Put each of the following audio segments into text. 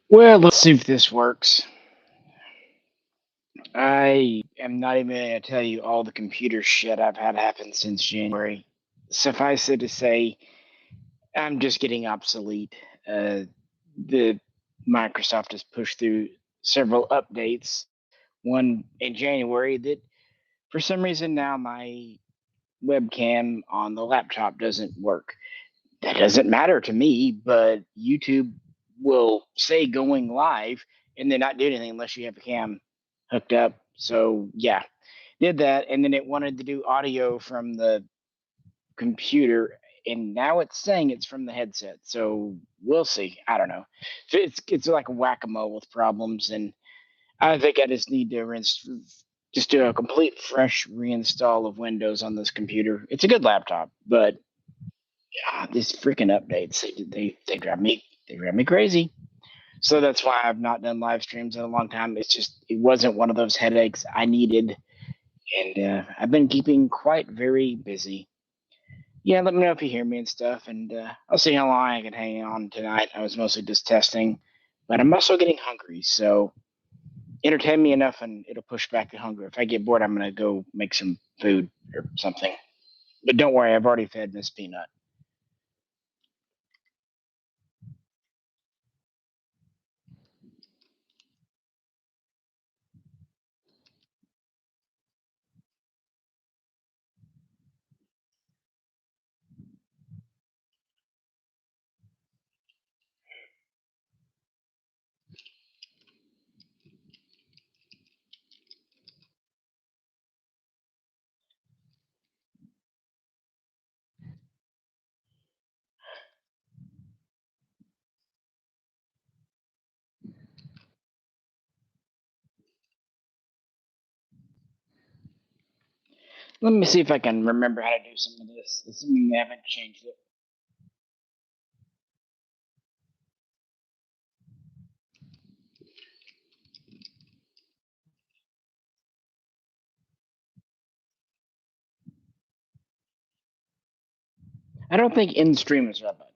Well, let's see if this works. I am not even going to tell you all the computer shit I've had happen since January. Suffice it to say, I'm just getting obsolete. The Microsoft has pushed through several updates. One in January that, for some reason, now my webcam on the laptop doesn't work. That doesn't matter to me, but YouTube will say going live and then not do anything unless you have a cam hooked up. So yeah, did that, and then it wanted to do audio from the computer, and now it's saying it's from the headset. So we'll see. I don't know. It's like a whack a mole with problems, and I think I just need to just do a complete fresh reinstall of Windows on this computer. It's a good laptop, but these freaking updates they drive me crazy. So that's why I've not done live streams in a long time. It wasn't one of those headaches I needed, and I've been keeping quite very busy. Yeah, let me know if you hear me and stuff, and I'll see how long I can hang on tonight. I was mostly just testing, but I'm also getting hungry, so entertain me enough and it'll push back the hunger. If I get bored, I'm gonna go make some food or something. But don't worry, I've already fed Miss Peanut. Let me see if I can remember how to do some of this. Assuming they haven't changed it. I don't think in stream is right button.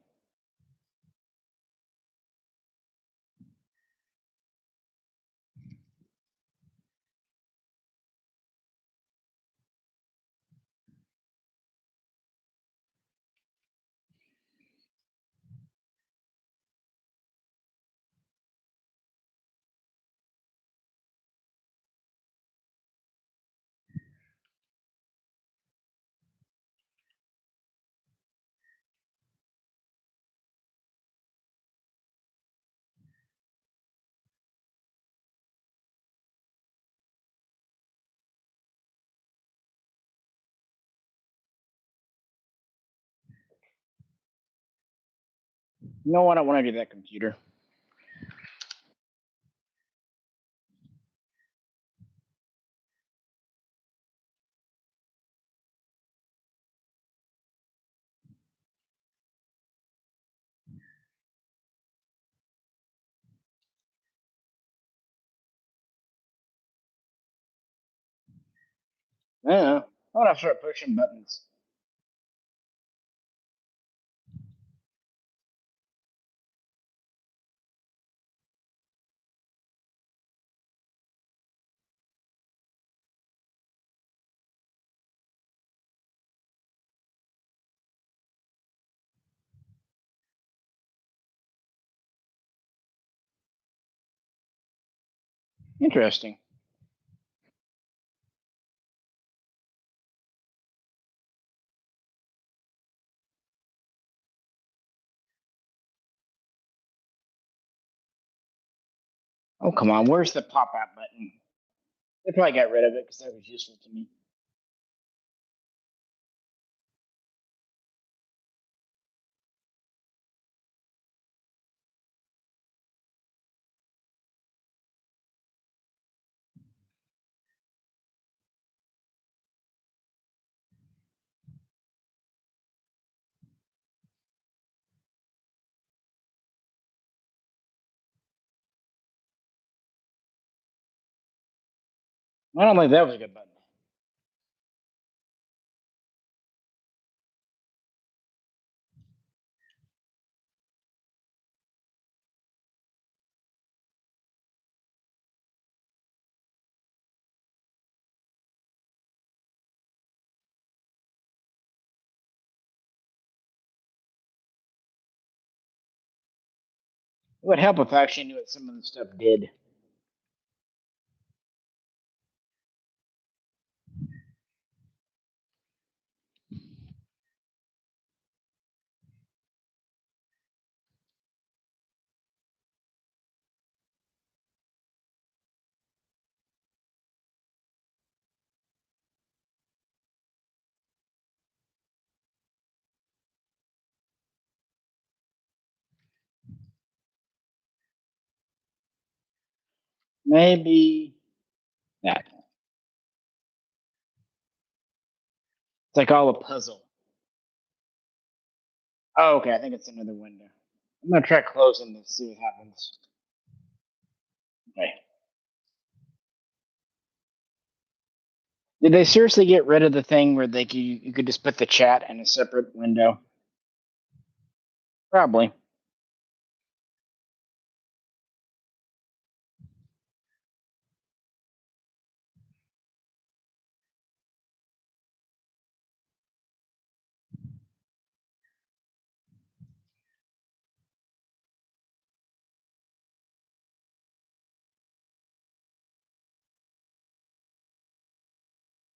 No, I don't want to do that computer. Yeah, I want to start pushing buttons. Interesting. Oh, come on. Where's the pop out button? They probably got rid of it because that was useful to me. I don't think that was a good button. It would help if I actually knew what some of the stuff did. Maybe that. It's like all a puzzle. Oh, okay. I think it's another window. I'm gonna try closing this, see what happens. Okay. Did they seriously get rid of the thing where you could just put the chat in a separate window? Probably.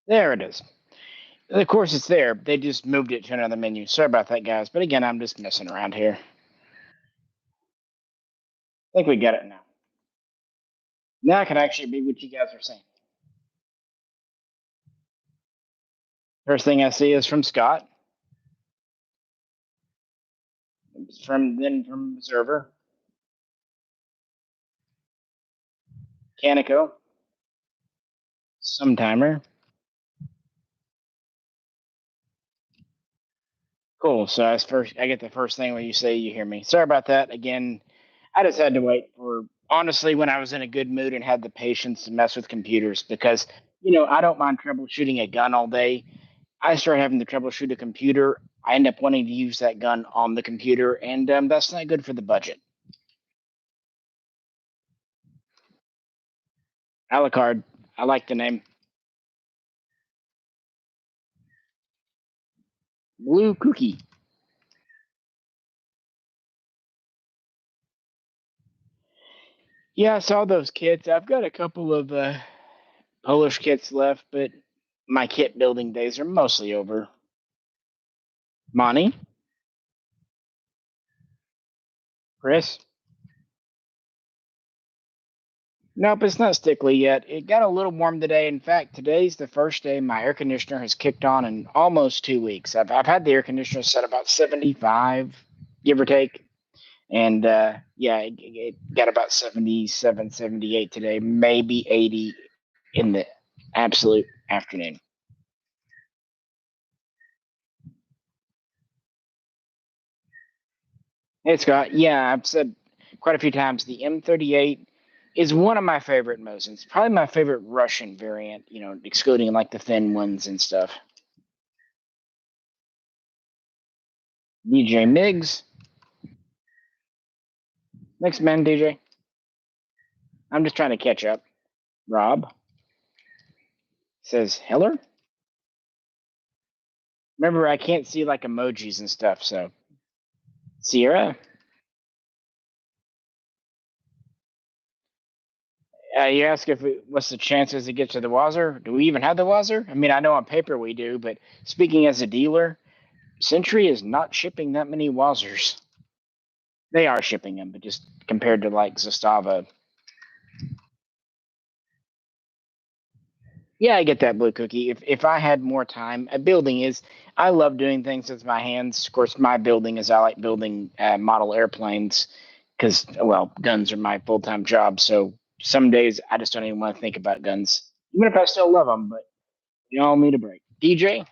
There it is. Of course, it's there. They just moved it to another menu. Sorry about that, guys. But again, I'm just messing around here. I think we get it now. Now I can actually read what you guys are saying. First thing I see is from Scott. From Observer. Canico. Some timer. Cool. So as first, I get the first thing when you say you hear me. Sorry about that. Again, I just had to wait for honestly when I was in a good mood and had the patience to mess with computers because I don't mind troubleshooting a gun all day. I start having to troubleshoot a computer. I end up wanting to use that gun on the computer, and that's not good for the budget. Alucard, I like the name. Blue Cookie. Yeah, I saw those kits. I've got a couple of Polish kits left, but my kit building days are mostly over. Monty, Chris. Nope, it's not stickly yet. It got a little warm today. In fact, today's the first day my air conditioner has kicked on in almost 2 weeks. I've had the air conditioner set about 75, give or take. And yeah, it got about 77, 78 today, maybe 80 in the absolute afternoon. Hey, Scott. Yeah, I've said quite a few times the M38 is one of my favorite Mosins. Probably my favorite Russian variant, excluding like the thin ones and stuff. DJ Miggs. Next man, DJ. I'm just trying to catch up. Rob says Heller. Remember, I can't see like emojis and stuff, so Sierra. You ask if what's the chances it gets to the Wazzer? Do we even have the Wazzer? I mean, I know on paper we do, but speaking as a dealer, Century is not shipping that many Wazzers. They are shipping them, but just compared to like Zastava. Yeah, I get that, Blue Cookie. If I had more time, a building is. I love doing things with my hands. Of course, my building is I like building model airplanes because well, guns are my full time job. So some days I just don't even want to think about guns, even if I still love them. But you all need a break. DJ,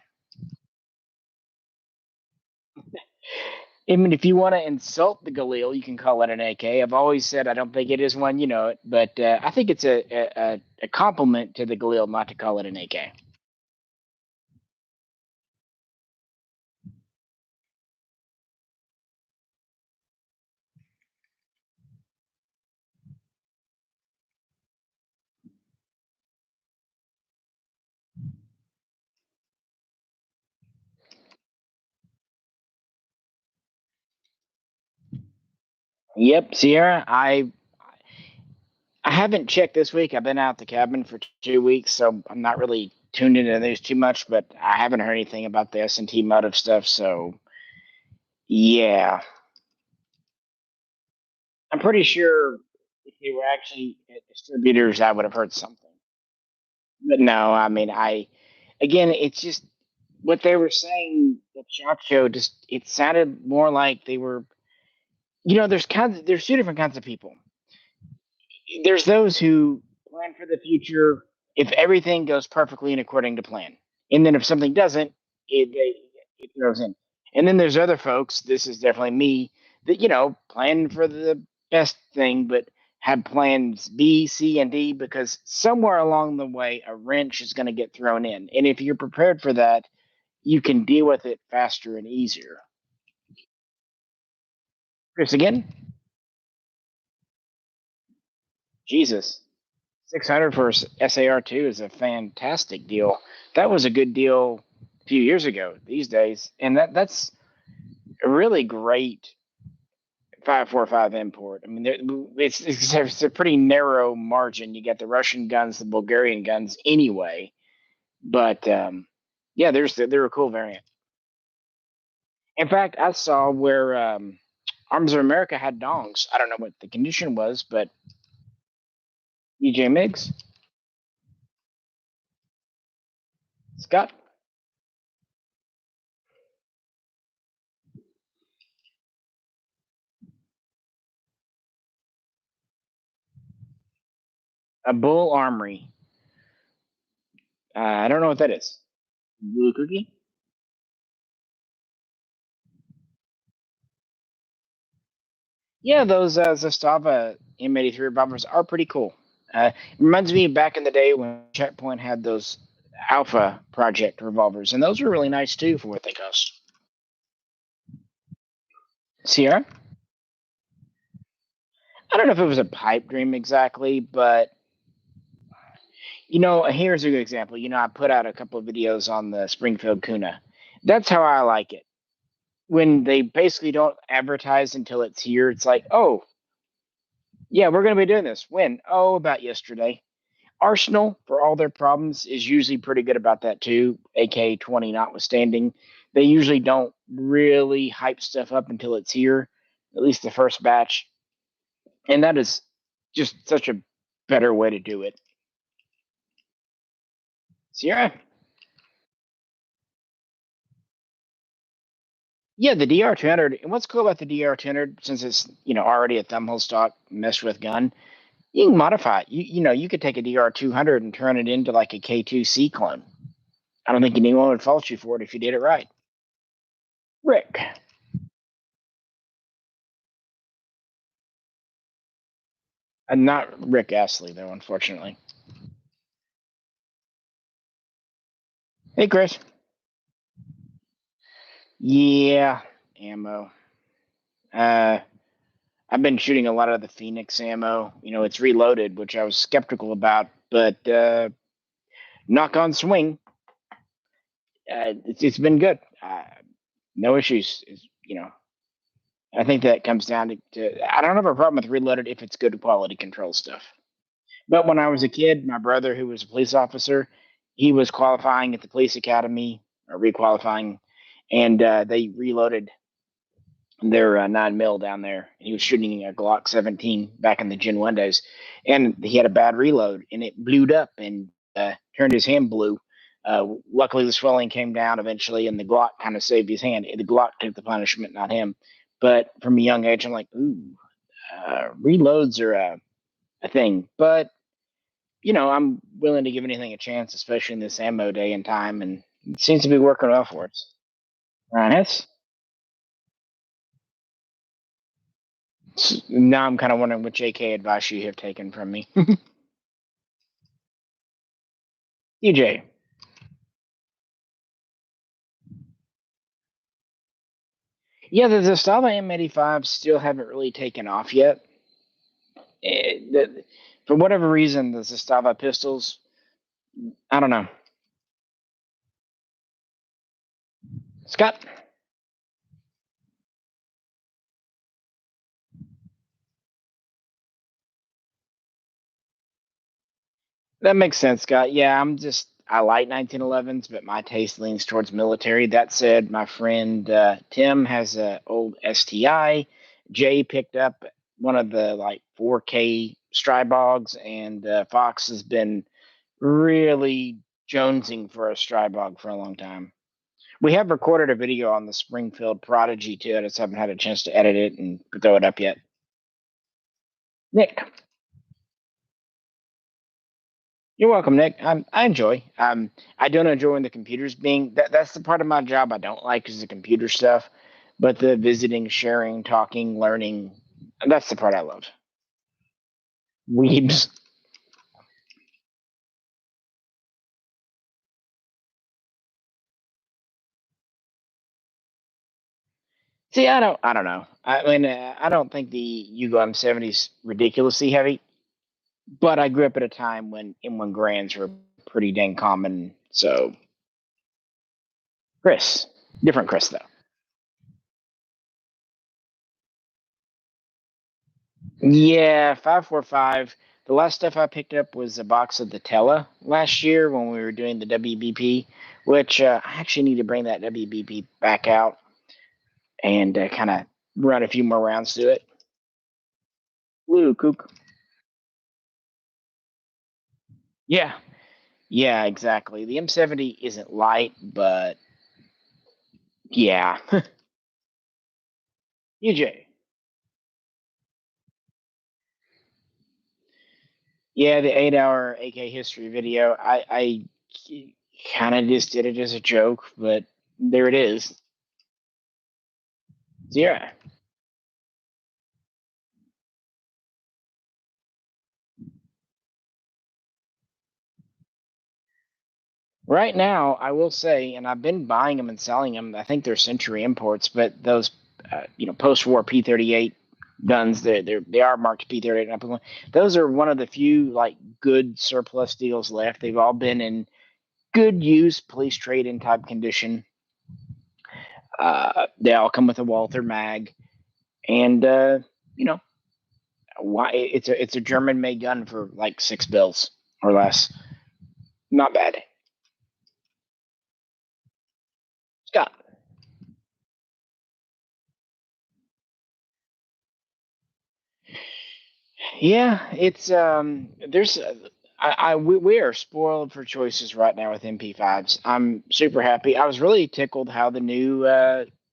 I mean, if you want to insult the Galil, you can call it an AK. I've always said I don't think it is one, you know it, but I think it's a compliment to the Galil not to call it an AK. Yep, Sierra. I haven't checked this week. I've been out the cabin for 2 weeks, so I'm not really tuned into the news too much. But I haven't heard anything about the S&T motive stuff. So yeah, I'm pretty sure if they were actually distributors, I would have heard something. But no, I mean, again, it's just what they were saying. The chat show just it sounded more like they were. There's two different kinds of people. There's those who plan for the future if everything goes perfectly and according to plan, and then if something doesn't, it throws in. And then there's other folks. This is definitely me that plan for the best thing, but have plans B, C, and D because somewhere along the way a wrench is going to get thrown in, and if you're prepared for that, you can deal with it faster and easier. Chris, again, Jesus. 600 for SAR2 is a fantastic deal. That was a good deal a few years ago. These days, and that's a really great 545 import. I mean, it's a pretty narrow margin. You get the Russian guns, the Bulgarian guns, anyway. But yeah, they're a cool variant. In fact, I saw where Arms of America had dongs. I don't know what the condition was, but EJ Miggs, Scott, a Bull Armory. I don't know what that is. Blue cookie. Yeah, those Zastava M83 revolvers are pretty cool. It reminds me of back in the day when Checkpoint had those Alpha Project revolvers, and those were really nice too for what they cost. Sierra? I don't know if it was a pipe dream exactly, but here's a good example. I put out a couple of videos on the Springfield Kuna. That's how I like it. When they basically don't advertise until it's here, it's like, oh, yeah, we're going to be doing this. When? Oh, about yesterday. Arsenal, for all their problems, is usually pretty good about that too, AK-20 notwithstanding. They usually don't really hype stuff up until it's here, at least the first batch. And that is just such a better way to do it. Sierra? Yeah, the DR200. And what's cool about the DR200, since it's already a thumbhole stock messed with gun, you can modify it. You could take a DR200 and turn it into like a K2C clone. I don't think anyone would fault you for it if you did it right. Rick. And not Rick Astley, though, unfortunately. Hey, Chris. Yeah, ammo. Uh, I've been shooting a lot of the Phoenix ammo. It's reloaded, which I was skeptical about, but knock on swing, it's been good. No issues. I think that comes down to I don't have a problem with reloaded if it's good quality control stuff. But when I was a kid, my brother, who was a police officer, he was qualifying at the police academy or requalifying, and they reloaded their 9 mil down there. He was shooting a Glock 17 back in the Gen 1 days, and he had a bad reload, and it blew up and turned his hand blue. Luckily, the swelling came down eventually, and the Glock kind of saved his hand. The Glock took the punishment, not him. But from a young age, I'm like, ooh, reloads are a thing. But I'm willing to give anything a chance, especially in this ammo day and time, and it seems to be working well for us. Right, now I'm kind of wondering which AK advice you have taken from me. DJ. Yeah, the Zastava M85 still haven't really taken off yet. For whatever reason, the Zastava pistols, I don't know. Scott? That makes sense, Scott. Yeah, I like 1911s, but my taste leans towards military. That said, my friend Tim has a old STI. Jay picked up one of the like 4K Strybogs, and Fox has been really jonesing for a Strybog for a long time. We have recorded a video on the Springfield Prodigy too. I just haven't had a chance to edit it and throw it up yet. Nick, you're welcome, Nick. I enjoy. I don't enjoy when the computers being that's the part of my job I don't like is the computer stuff, but the visiting, sharing, talking, learning, that's the part I love. Weebs. See, I don't know. I mean, I don't think the Yugo M70 is ridiculously heavy, but I grew up at a time when M1 Grands were pretty dang common. So, Chris, different Chris though. Yeah, 545. The last stuff I picked up was a box of the Tella last year when we were doing the WBP, which I actually need to bring that WBP back out and kind of run a few more rounds to it. Blue kook. Yeah, yeah, exactly. The M70 isn't light, but yeah. UJ. Yeah, the 8-hour AK history video. I kind of just did it as a joke, but there it is. Yeah. Right now, I will say, and I've been buying them and selling them. I think they're Century imports, but those, post-war P38 guns, they are marked P38. Those are one of the few like good surplus deals left. They've all been in good use, police trade-in type condition. They all come with a Walther mag, and you know, why it's a German-made gun for like $6 or less. Not bad. Scott. Yeah, it's there's we are spoiled for choices right now with MP5s. I'm super happy. I was really tickled how the new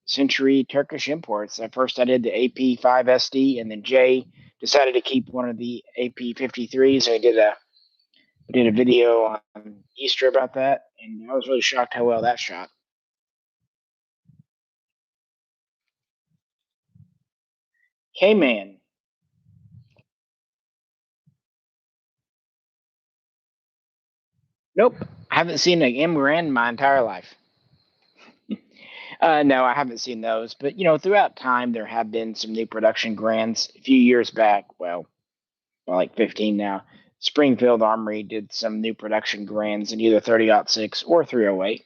Century Turkish imports. At first, I did the AP5 SD, and then Jay decided to keep one of the AP53s. So I did a video on Easter about that, and I was really shocked how well that shot. K Man, nope, I haven't seen an M Grand in my entire life. No, I haven't seen those, but throughout time there have been some new production grands. A few years back, well, like 15 now, Springfield Armory did some new production grands in either 30-06 or 308.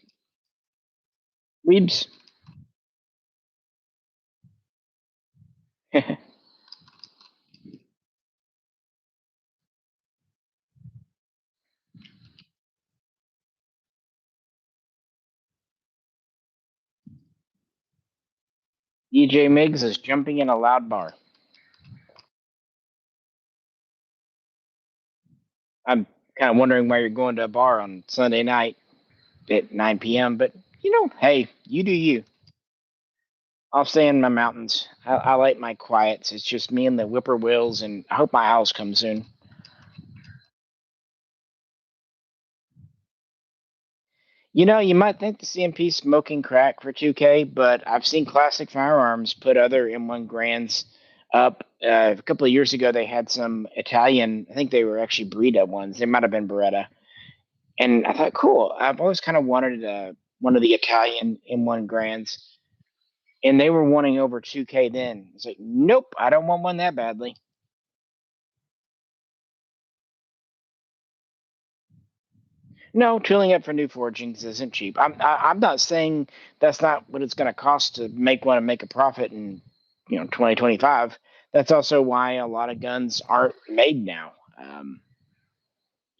Weebs. DJ Miggs is jumping in a loud bar. I'm kind of wondering why you're going to a bar on Sunday night at 9 p.m., but hey, you do you. I'll stay in my mountains. I like my quiets. It's just me and the whippoorwills, and I hope my house comes soon. You might think the CMP smoking crack for 2K, but I've seen classic firearms put other M1 Grands up. A couple of years ago, they had some Italian, I think they were actually Breda ones. They might have been Beretta. And I thought, cool. I've always kind of wanted one of the Italian M1 Grands. And they were wanting over 2K then. It's like, nope, I don't want one that badly. No, tooling up for new forgings isn't cheap. I'm not saying that's not what it's going to cost to make one and make a profit in 2025. That's also why a lot of guns aren't made now.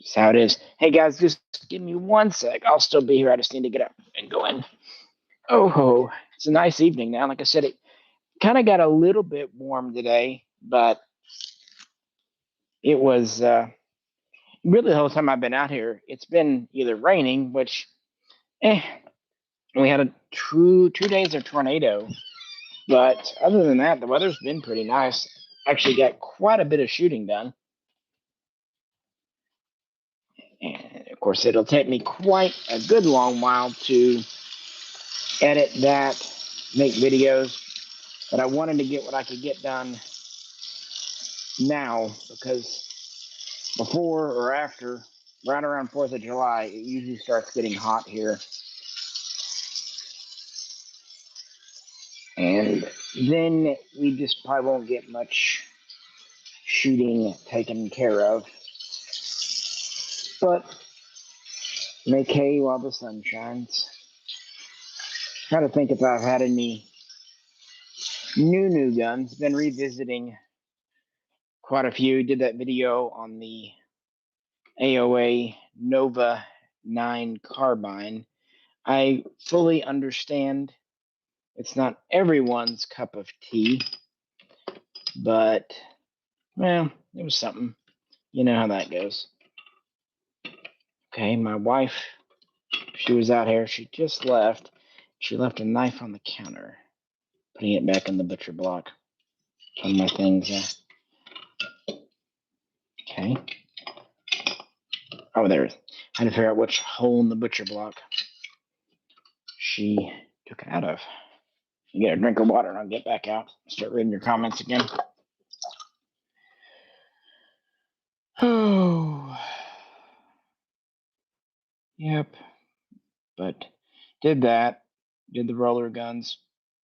Just how it is. Hey guys, just give me 1 sec. I'll still be here. I just need to get up and go in. Oh ho. It's a nice evening now. Like I said, it kind of got a little bit warm today, but it was really the whole time I've been out here, it's been either raining, which eh, we had a 2 days of tornado. But other than that, the weather's been pretty nice. Actually got quite a bit of shooting done. And of course, it'll take me quite a good long while to edit that, make videos. But I wanted to get what I could get done now because before or after, right around 4th of July, it usually starts getting hot here. And then we just probably won't get much shooting taken care of. But make hay while the sun shines. Trying to think if I've had any new guns. Been revisiting quite a few. Did that video on the AOA Nova 9 carbine. I fully understand it's not everyone's cup of tea, but well, it was something. You know how that goes. Okay, my wife, she was out here. She just left. She left a knife on the counter, putting it back in the butcher block. One of my things. Okay. Oh, there. I had to figure out which hole in the butcher block she took it out of. You get a drink of water and I'll get back out. Start reading your comments again. Oh. Yep. But did that. Did the roller guns.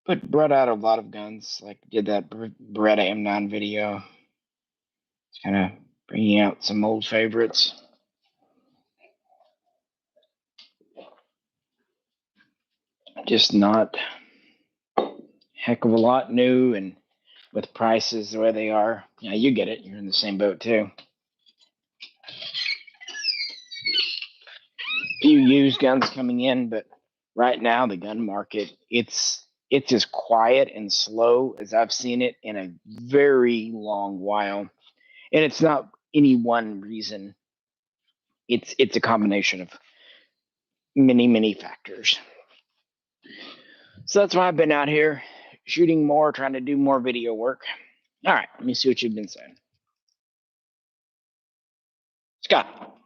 But brought out a lot of guns. Like did that Beretta M9 video. It's kind of bringing out some old favorites. Just not heck of a lot new, and with prices the way they are, yeah, you get it. You're in the same boat too. Few used guns coming in, but right now the gun market it's as quiet and slow as I've seen it in a very long while. And it's not any one reason. It's a combination of many factors. So that's why I've been out here shooting more, trying to do more video work. All right, let me see what you've been saying. Scott.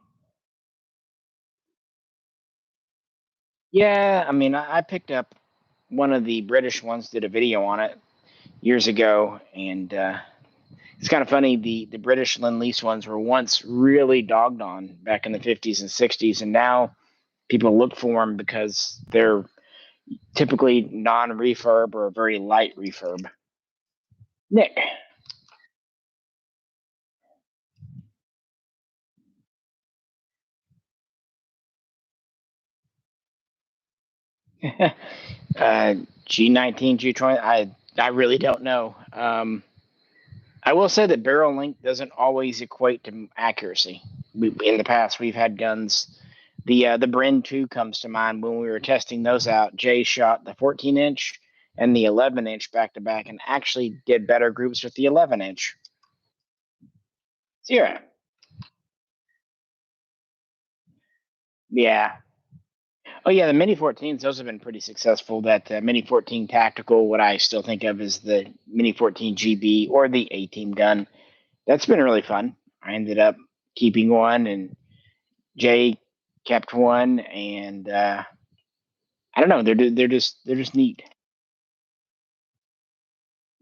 Yeah, I mean, I picked up one of the British ones, did a video on it years ago, and it's kind of funny. The British Lend-Lease ones were once really dogged on back in the 50s and 60s, and now people look for them because they're typically non-refurb or a very light refurb. Nick. G19, G20, I really don't know. I will say that barrel length doesn't always equate to accuracy. In the past, we've had guns. The Bren 2 comes to mind when we were testing those out. Jay shot the 14-inch and the 11-inch back to back, and actually did better groups with the 11-inch. Zero. Yeah. Oh yeah, the Mini 14s. Those have been pretty successful. That Mini 14 Tactical, what I still think of as the Mini 14 GB or the A-Team gun. That's been really fun. I ended up keeping one, and Jay kept one, and I don't know. They're just neat.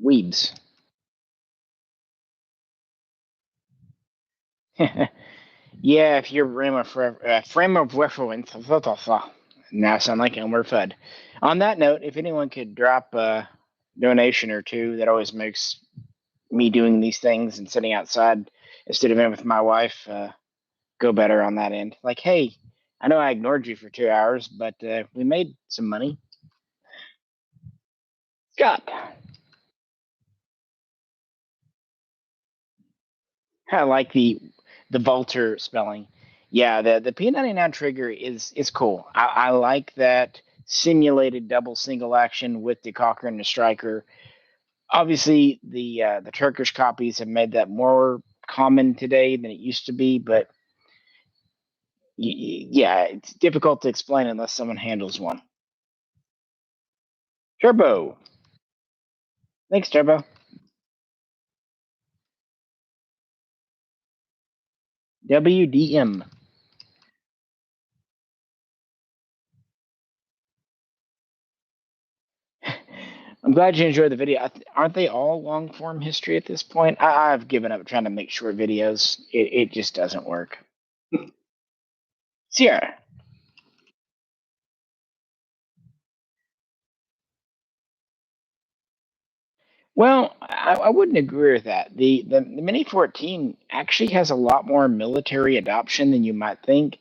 Weebs. Yeah, if your frame of reference, now sound like Elmer Fudd. On that note, if anyone could drop a donation or two, that always makes me doing these things and sitting outside instead of in with my wife go better on that end. Like, hey, I know I ignored you for 2 hours, but we made some money. Scott. I like the Volter spelling. Yeah, the P99 trigger is cool. I like that simulated double single action with the cocker and the striker. Obviously, the Turkish copies have made that more common today than it used to be, but yeah, it's difficult to explain unless someone handles one. Turbo. Thanks, Turbo. WDM. I'm glad you enjoyed the video. Aren't they all long form history at this point? I've given up trying to make short videos. It just doesn't work. Sierra. Well, I wouldn't agree with that. The Mini 14 actually has a lot more military adoption than you might think.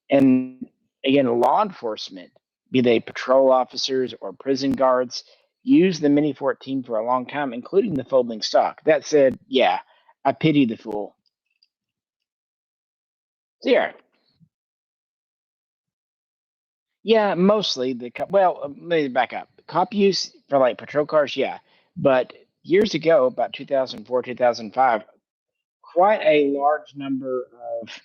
And again, law enforcement, be they patrol officers or prison guards, use the Mini 14 for a long time, including the folding stock. That said, yeah, I pity the fool. Sierra. Yeah, mostly well, let me back up. Cop use for like patrol cars, yeah. But years ago, about 2004, 2005, quite a large number of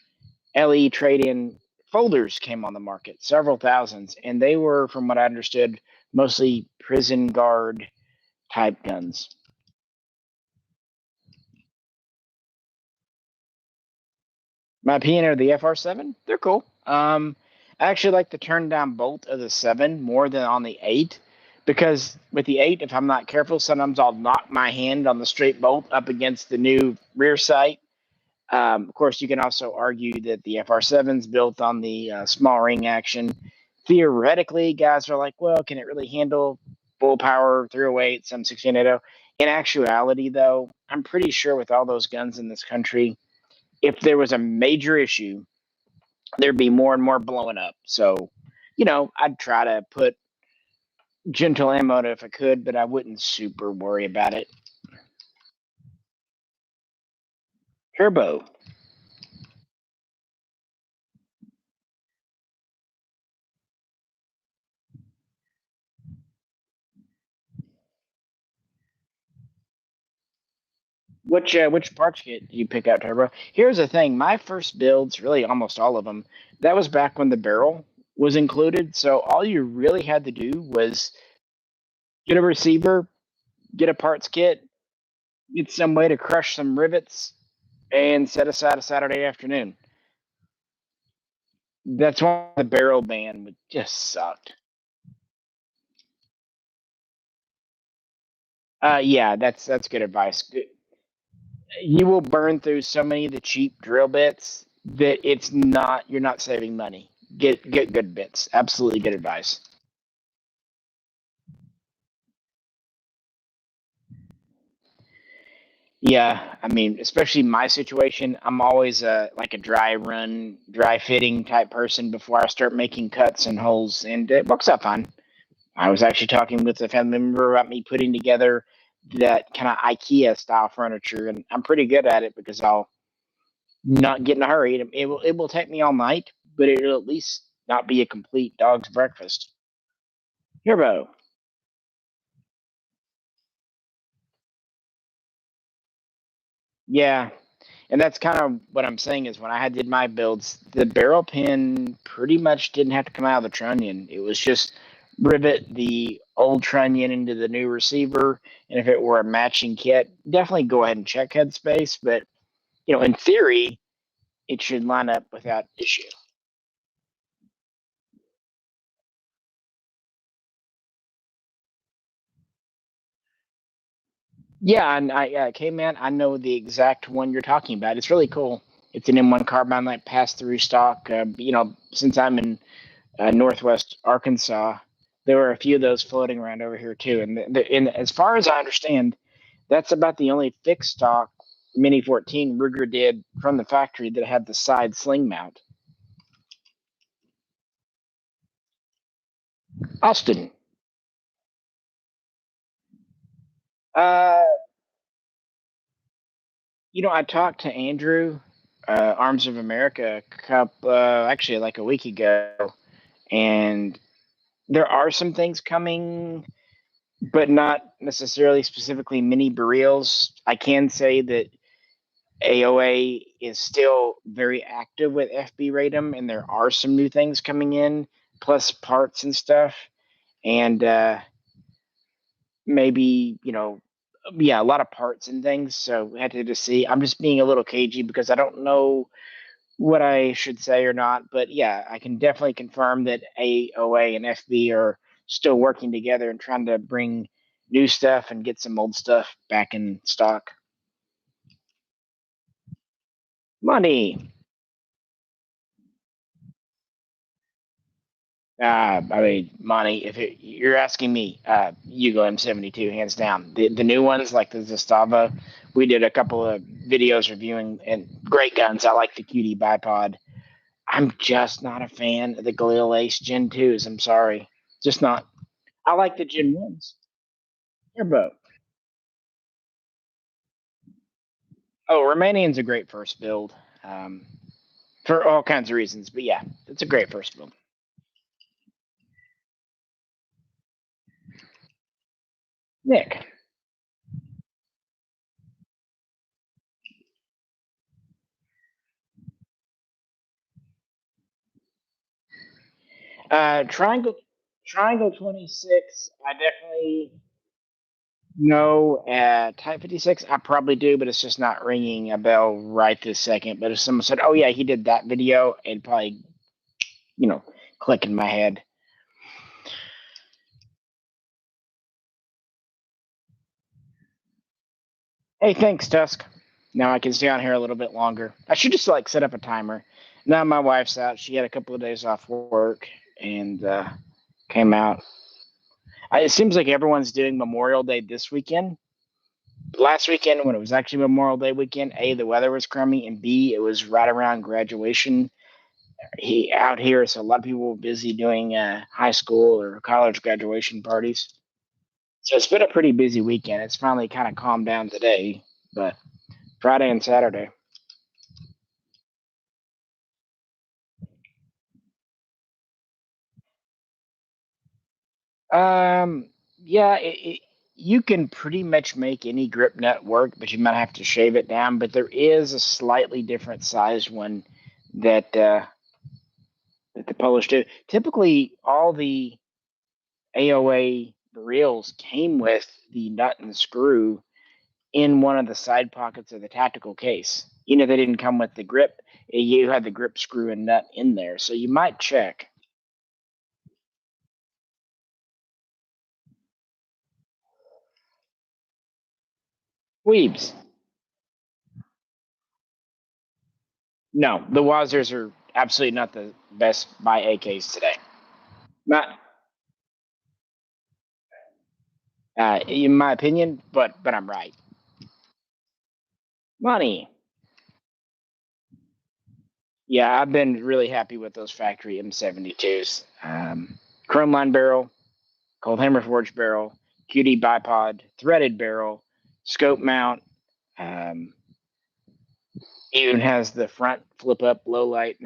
LE trade-in folders came on the market, several thousands, and they were, from what I understood, mostly prison guard type guns. My opinion are the FR7. They're cool. I actually like the turn down bolt of the 7 more than on the 8 because with the 8, if I'm not careful, sometimes I'll knock my hand on the straight bolt up against the new rear sight. Of course, you can also argue that the FR7 is built on the small ring action. Theoretically, guys are like, well, can it really handle full power 308, some 1680? In actuality, though, I'm pretty sure with all those guns in this country, if there was a major issue, there'd be more and more blowing up. So, I'd try to put gentle ammo if I could, but I wouldn't super worry about it. Turbo. Which parts kit do you pick out, Turbo? Here's the thing: my first builds, really almost all of them, that was back when the barrel was included. So all you really had to do was get a receiver, get a parts kit, get some way to crush some rivets, and set aside a Saturday afternoon. That's why the barrel ban would just sucked. Yeah, that's good advice. You will burn through so many of the cheap drill bits that you're not saving money. Get good bits. Absolutely good advice. Yeah, I mean, especially my situation, I'm always like a dry run, dry fitting type person before I start making cuts and holes, and it works out fine. I was actually talking with a family member about me putting together that kind of IKEA style furniture, and I'm pretty good at it because I'll not get in a hurry. It will take me all night, but it'll at least not be a complete dog's breakfast. Herbo. Yeah, and that's kind of what I'm saying is when I did my builds, the barrel pin pretty much didn't have to come out of the trunnion. It was just rivet the old trunnion into the new receiver, and if it were a matching kit, definitely go ahead and check headspace. But in theory, it should line up without issue. Yeah, and K-Man, I know the exact one you're talking about. It's really cool. It's an M1 carbine like pass through stock. Since I'm in Northwest Arkansas, there were a few of those floating around over here too. And as far as I understand, that's about the only fixed stock Mini 14 Ruger did from the factory that had the side sling mount. Austin. Uh, I talked to Andrew Arms of America Cup, actually like a week ago, and there are some things coming, but not necessarily specifically mini burials. I can say that AOA is still very active with FB Radom, and there are some new things coming in, plus parts and stuff, and maybe yeah, a lot of parts and things. So we had to just see. I'm just being a little cagey because I don't know what I should say or not. But yeah, I can definitely confirm that AOA and FB are still working together and trying to bring new stuff and get some old stuff back in stock. Money. I mean, money. You're asking me, Yugo M72, hands down. The new ones like the Zastava, we did a couple of videos reviewing, and great guns. I like the QD bipod. I'm just not a fan of the Galil Ace Gen 2s. I'm sorry. Just not. I like the Gen 1s. They're both. Oh, Romanian's a great first build for all kinds of reasons. But yeah, it's a great first build. Nick. Triangle 26. I definitely know. Type 56. I probably do, but it's just not ringing a bell right this second. But if someone said, "Oh yeah, he did that video," it'd probably you know click in my head. Hey, thanks, Tusk. Now I can stay on here a little bit longer. I should just like set up a timer. Now my wife's out. She had a couple of days off work and came out. It seems like everyone's doing Memorial Day this weekend. Last weekend, when it was actually Memorial Day weekend, A, the weather was crummy, and B, it was right around graduation out here. So a lot of people were busy doing high school or college graduation parties. So it's been a pretty busy weekend. It's finally kind of calmed down today, but Friday and Saturday. Yeah, you can pretty much make any grip nut work, but you might have to shave it down. But there is a slightly different sized one that that the Polish do. Typically, all the AOA reels came with the nut and screw in one of the side pockets of the tactical case. They didn't come with the grip. You had the grip screw and nut in there, so you might check. Weebs. No, the Wazers are absolutely not the best buy AKs today. Not, in my opinion, but I'm right. Money. Yeah, I've been really happy with those factory M72s. Chrome line barrel, cold hammer forged barrel, QD bipod, threaded barrel, scope mount. Um, even has the front flip up low light.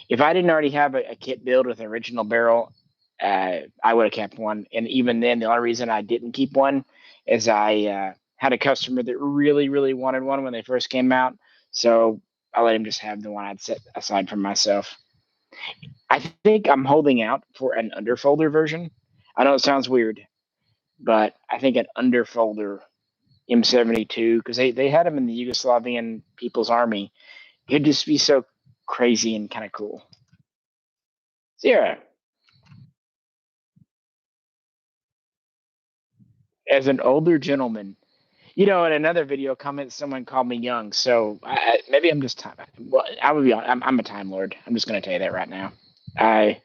If I didn't already have a kit build with an original barrel, I would have kept one. And even then, the only reason I didn't keep one is I had a customer that really, really wanted one when they first came out. So I let him just have the one I'd set aside for myself. I think I'm holding out for an underfolder version. I know it sounds weird, but I think an underfolder M72, because they had them in the Yugoslavian People's Army. It'd just be so crazy and kind of cool. Zero. As an older gentleman, in another video comment, someone called me young. So maybe I'm just time. Well, I would be. I'm a time lord. I'm just going to tell you that right now. I,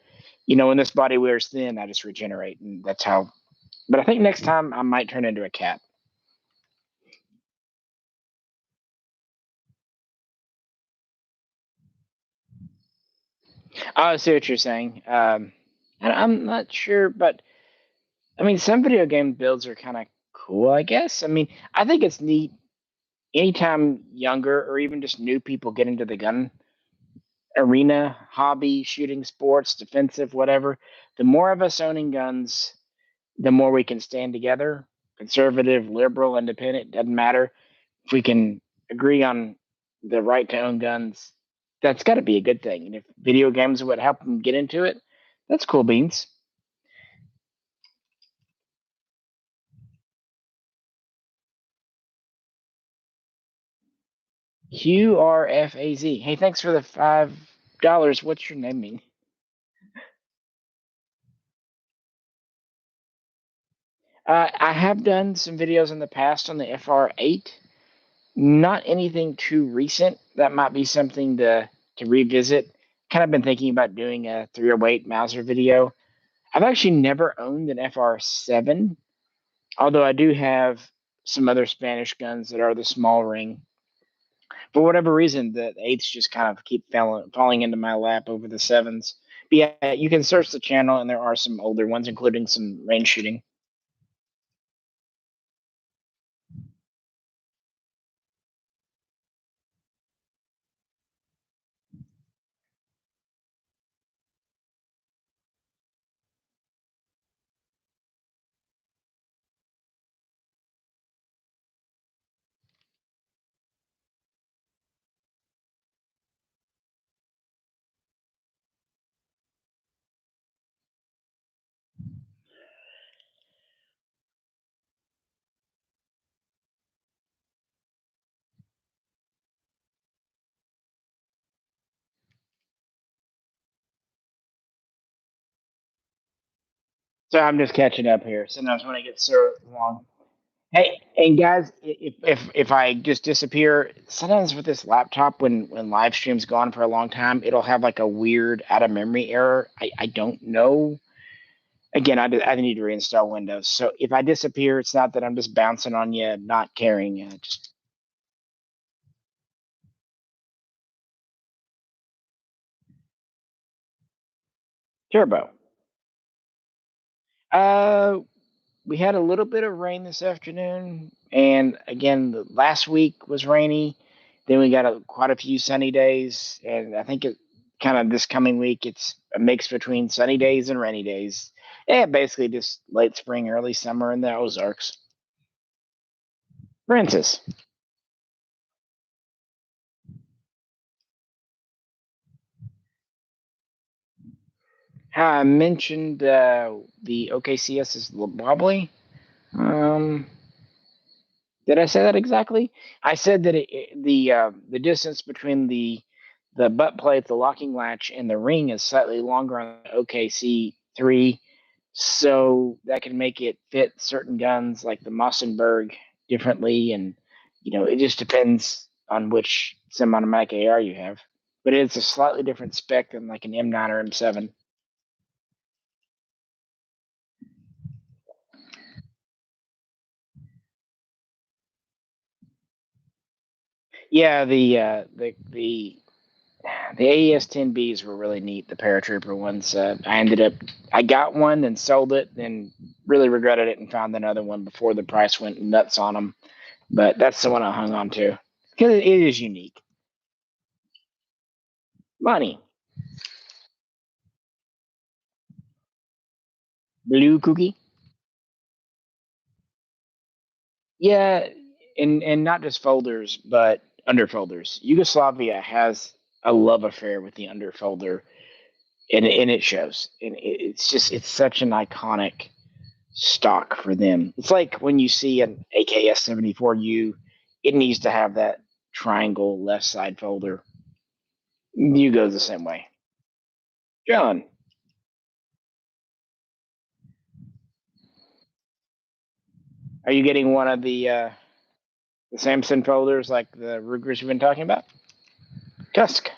when this body wears thin, I just regenerate, and that's how. But I think next time I might turn into a cat. I see what you're saying. And I'm not sure, but I mean, some video game builds are kind of cool. I guess. I mean, I think it's neat anytime younger or even just new people get into the gun arena, hobby, shooting sports, defensive, whatever, the more of us owning guns, the more we can stand together. Conservative, liberal, independent, doesn't matter. If we can agree on the right to own guns, that's got to be a good thing. And if video games would help them get into it, that's cool beans. QRFAZ. Hey, thanks for the $5. What's your naming? I have done some videos in the past on the FR8. Not anything too recent. That might be something to revisit. Kind of been thinking about doing a 308 Mauser video. I've actually never owned an FR7, although I do have some other Spanish guns that are the small ring. For whatever reason, the eights just kind of keep falling into my lap over the sevens. But yeah, you can search the channel, and there are some older ones, including some range shooting. So I'm just catching up here. Sometimes when I get so long. Hey, and guys, if I just disappear, sometimes with this laptop, when live streams go on for a long time, it'll have like a weird out of memory error. I don't know. Again, I need to reinstall Windows. So if I disappear, it's not that I'm just bouncing on you, not caring. Just turbo. Uh, we had a little bit of rain this afternoon, and again, the last week was rainy. Then we got quite a few sunny days, and I think it kind of this coming week it's a mix between sunny days and rainy days. Yeah, basically just late spring, early summer in the Ozarks. Francis, how I mentioned the OKCS is wobbly. Um, Did I say that exactly? I said that the distance between the butt plate, the locking latch, and the ring is slightly longer on the OKC 3, so that can make it fit certain guns like the Mossenberg differently, and it just depends on which semi-automatic AR you have. But it's a slightly different spec than like an M9 or M7. Yeah, the AES-10Bs were really neat. The paratrooper ones. I got one, then sold it, then really regretted it, and found another one before the price went nuts on them. But that's the one I hung on to because it is unique. Money, blue cookie. Yeah, and not just folders, but underfolders. Yugoslavia has a love affair with the underfolder, and it shows. And it's such an iconic stock for them. It's like when you see an AKS-74U, it needs to have that triangle left side folder. You go the same way. John, are you getting one of the Samson folders like the Rugers you've been talking about? Tusk.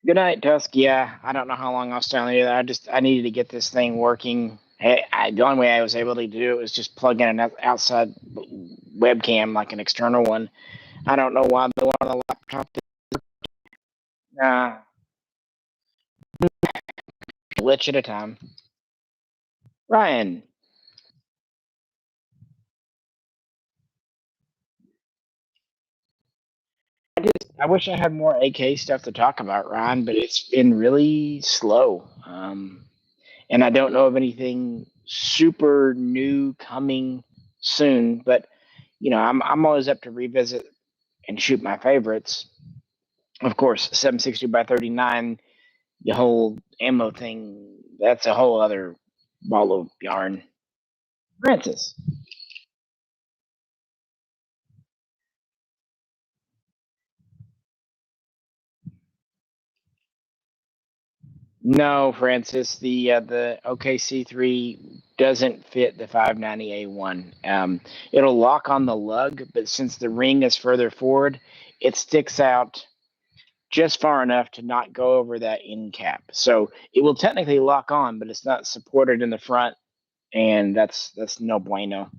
Good night, Tusk. Yeah, I don't know how long I'll stay on here. I needed to get this thing working. Hey, the only way I was able to do it was just plug in an outside webcam, like an external one. I don't know why the one on the laptop. Uh, glitch at a time. Ryan, I wish I had more AK stuff to talk about, Ryan, but it's been really slow. And I don't know of anything super new coming soon. But I'm always up to revisit and shoot my favorites. Of course, 760 by 39, the whole ammo thing. That's a whole other ball of yarn. Francis. No, Francis. The OKC3 doesn't fit the 590A1. It'll lock on the lug, but since the ring is further forward, it sticks out just far enough to not go over that end cap. So it will technically lock on, but it's not supported in the front, and that's no bueno.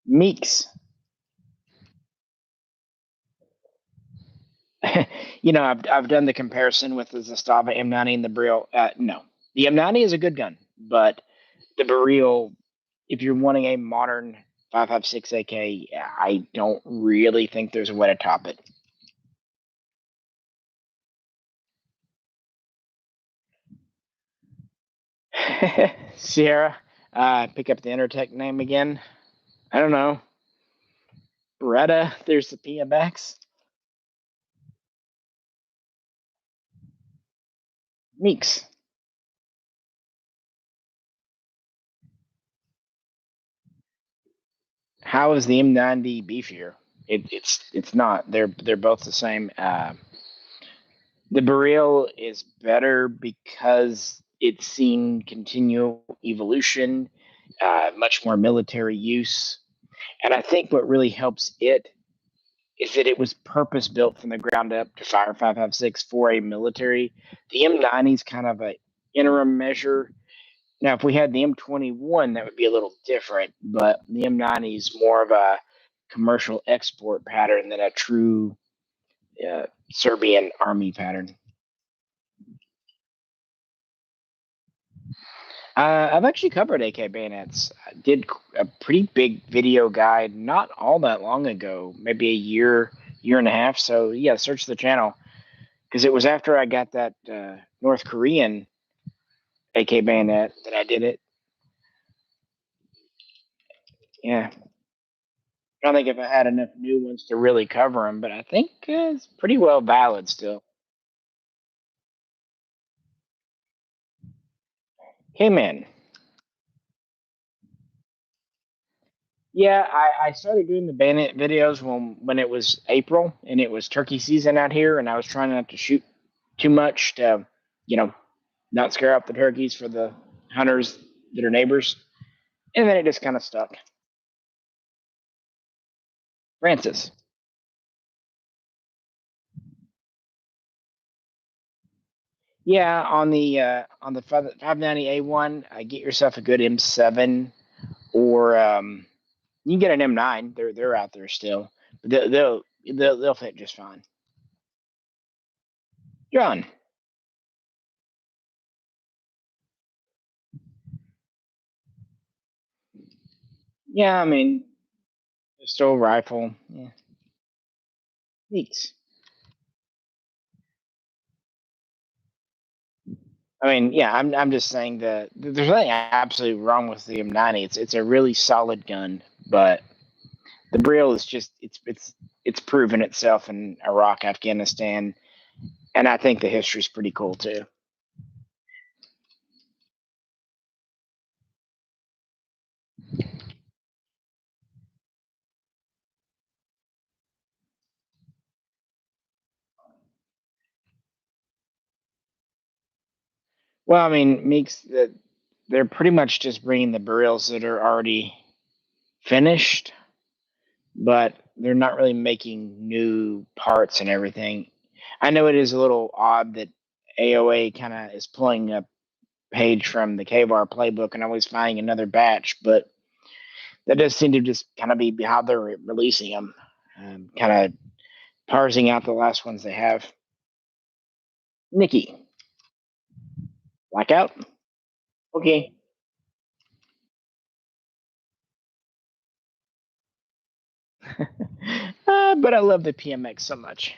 Meeks. I've done the comparison with the Zastava M90 and the Beryl. No, the M90 is a good gun, but the Beryl, if you're wanting a modern 5.56 AK, I don't really think there's a way to top it. Sierra, pick up the Intertech name again. I don't know. Beretta, there's the PMX. Meeks. How is the M90 beefier? It's not. They're both the same. The Beryl is better because it's seen continual evolution, much more military use, and I think what really helps it is that it was purpose built from the ground up to fire 5.56 for a military. The M90 is kind of a interim measure. Now, if we had the M21, that would be a little different, but the M90 is more of a commercial export pattern than a true Serbian army pattern. I've actually covered AK bayonets. I did a pretty big video guide not all that long ago, maybe a year and a half. So yeah, search the channel because it was after I got that North Korean AK bayonet that I did it. Yeah, I don't think if I had enough new ones to really cover them, but I think it's pretty well valid still. Hey man, yeah, I started doing the bayonet videos when it was April and it was turkey season out here, and I was trying not to shoot too much to, you know, not scare off the turkeys for the hunters that are neighbors. And then it just kind of stuck. Francis. Yeah, on the 590A1, get yourself a good M7 or you can get an M9. They're out there still. But they'll fit just fine. John. Yeah, I mean, pistol, rifle. Yeah. Neat. I mean, yeah, I'm just saying that there's nothing absolutely wrong with the M90. It's a really solid gun, but the Breel is just it's proven itself in Iraq, Afghanistan, and I think the history's pretty cool too. Well, I mean, Meeks, that they're pretty much just bringing the burials that are already finished, but they're not really making new parts and everything. I know it is a little odd that AOA kind of is pulling a page from the KVAR playbook and always finding another batch, but that does seem to just kind of be how they're releasing them. Kind of parsing out the last ones they have. Nikki. Blackout? Okay. But I love the PMX so much.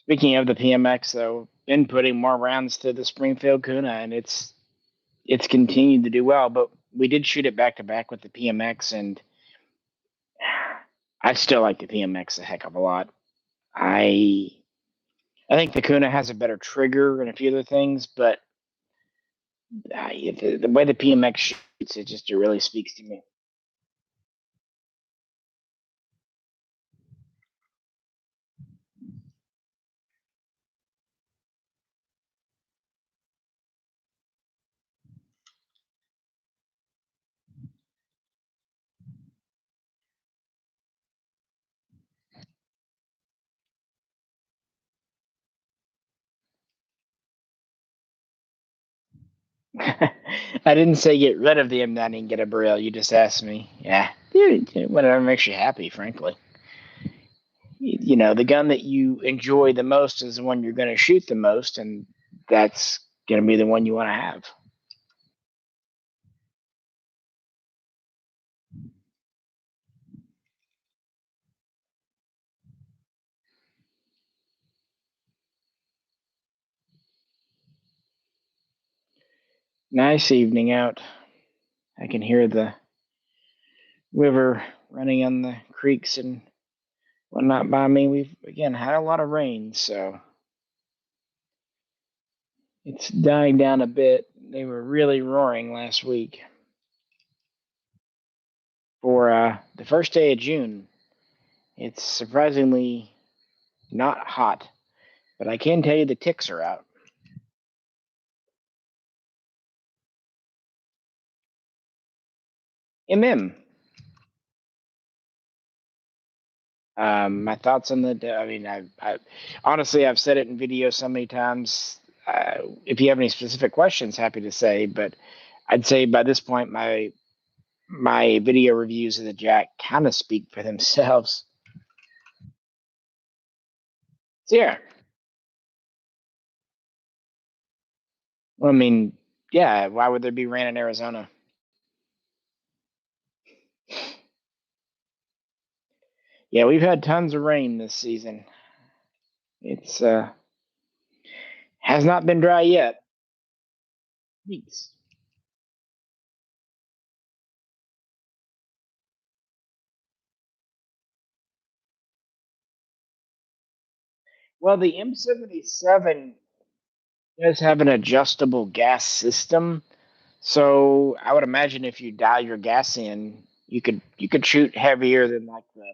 Speaking of the PMX, though, been putting more rounds to the Springfield Kuna, and it's continued to do well. But we did shoot it back to back with the PMX, and I still like the PMX a heck of a lot. I I think the Kuna has a better trigger and a few other things, but the way the PMX shoots, it really speaks to me. I didn't say get rid of the M90 and get a Beryl. You just asked me. Yeah, whatever makes you happy, frankly. The gun that you enjoy the most is the one you're going to shoot the most, and that's going to be the one you want to have. Nice evening out. I can hear the river running on the creeks and whatnot by me. We've again had a lot of rain, so it's dying down a bit. They were really roaring last week. For the first day of June, it's surprisingly not hot, but I can tell you the ticks are out. MM. My thoughts on the. I mean, I honestly I've said it in video so many times. If you have any specific questions, happy to say. But I'd say by this point, my video reviews of the Jack kind of speak for themselves. So yeah, well, I mean, yeah. Why would there be rain in Arizona? Yeah, we've had tons of rain this season. It's has not been dry yet. Weeks. Well, the M77 does have an adjustable gas system, so I would imagine if you dial your gas in, you could shoot heavier than like the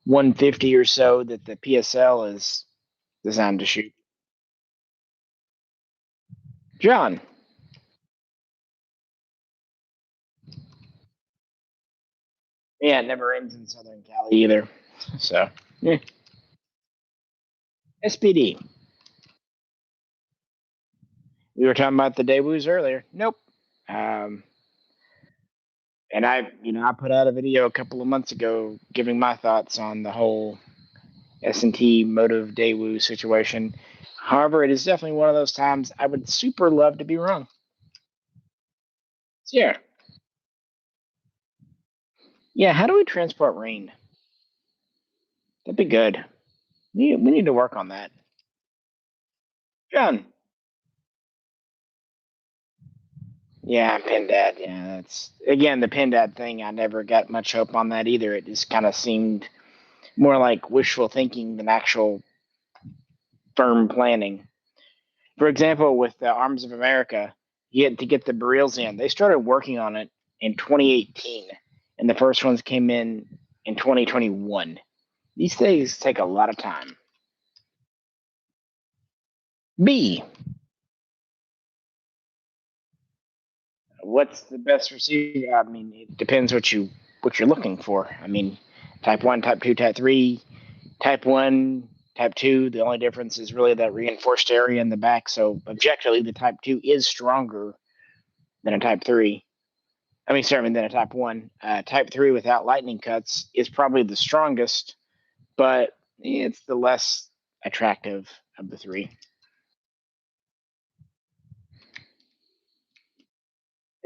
150 or so that the PSL is designed to shoot. John, yeah, it never ends in Southern Cali either. So, yeah. SPD. We were talking about the Daewoo's earlier. Nope. Um, and I put out a video a couple of months ago giving my thoughts on the whole S&T motive Daewoo situation. However, it is definitely one of those times I would super love to be wrong. So, yeah. Yeah, how do we transport rain? That'd be good. We need to work on that. John. Yeah, Pindad. Yeah, that's again the Pindad thing. I never got much hope on that either. It just kind of seemed more like wishful thinking than actual firm planning. For example, with the Arms of America, you had to get the Beryls in. They started working on it in 2018, and the first ones came in 2021. These things take a lot of time. B. What's the best receiver? I mean, it depends what you're looking for. I mean, type one, type two, type three, type one, type two. The only difference is really that reinforced area in the back. So objectively, the type two is stronger than a type three. I mean, certainly than a type one. Type three without lightning cuts is probably the strongest, but it's the less attractive of the three.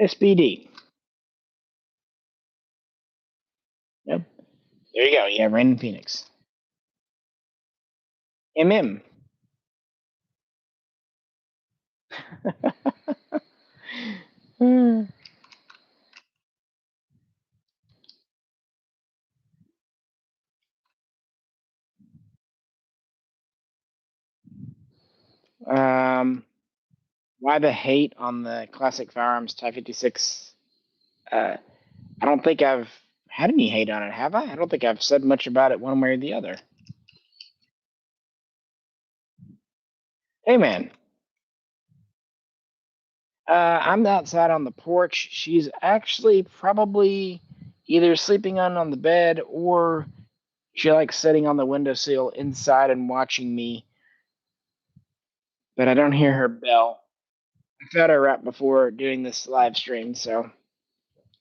SBD. Yep. There you go. Yeah, Random Phoenix. MM. um, why the hate on the classic firearms Type 56? I don't think I've had any hate on it, have I? I don't think I've said much about it one way or the other. Hey, man. I'm outside on the porch. She's actually probably either sleeping on the bed or she likes sitting on the windowsill inside and watching me, but I don't hear her bell. I fed her right before doing this live stream, so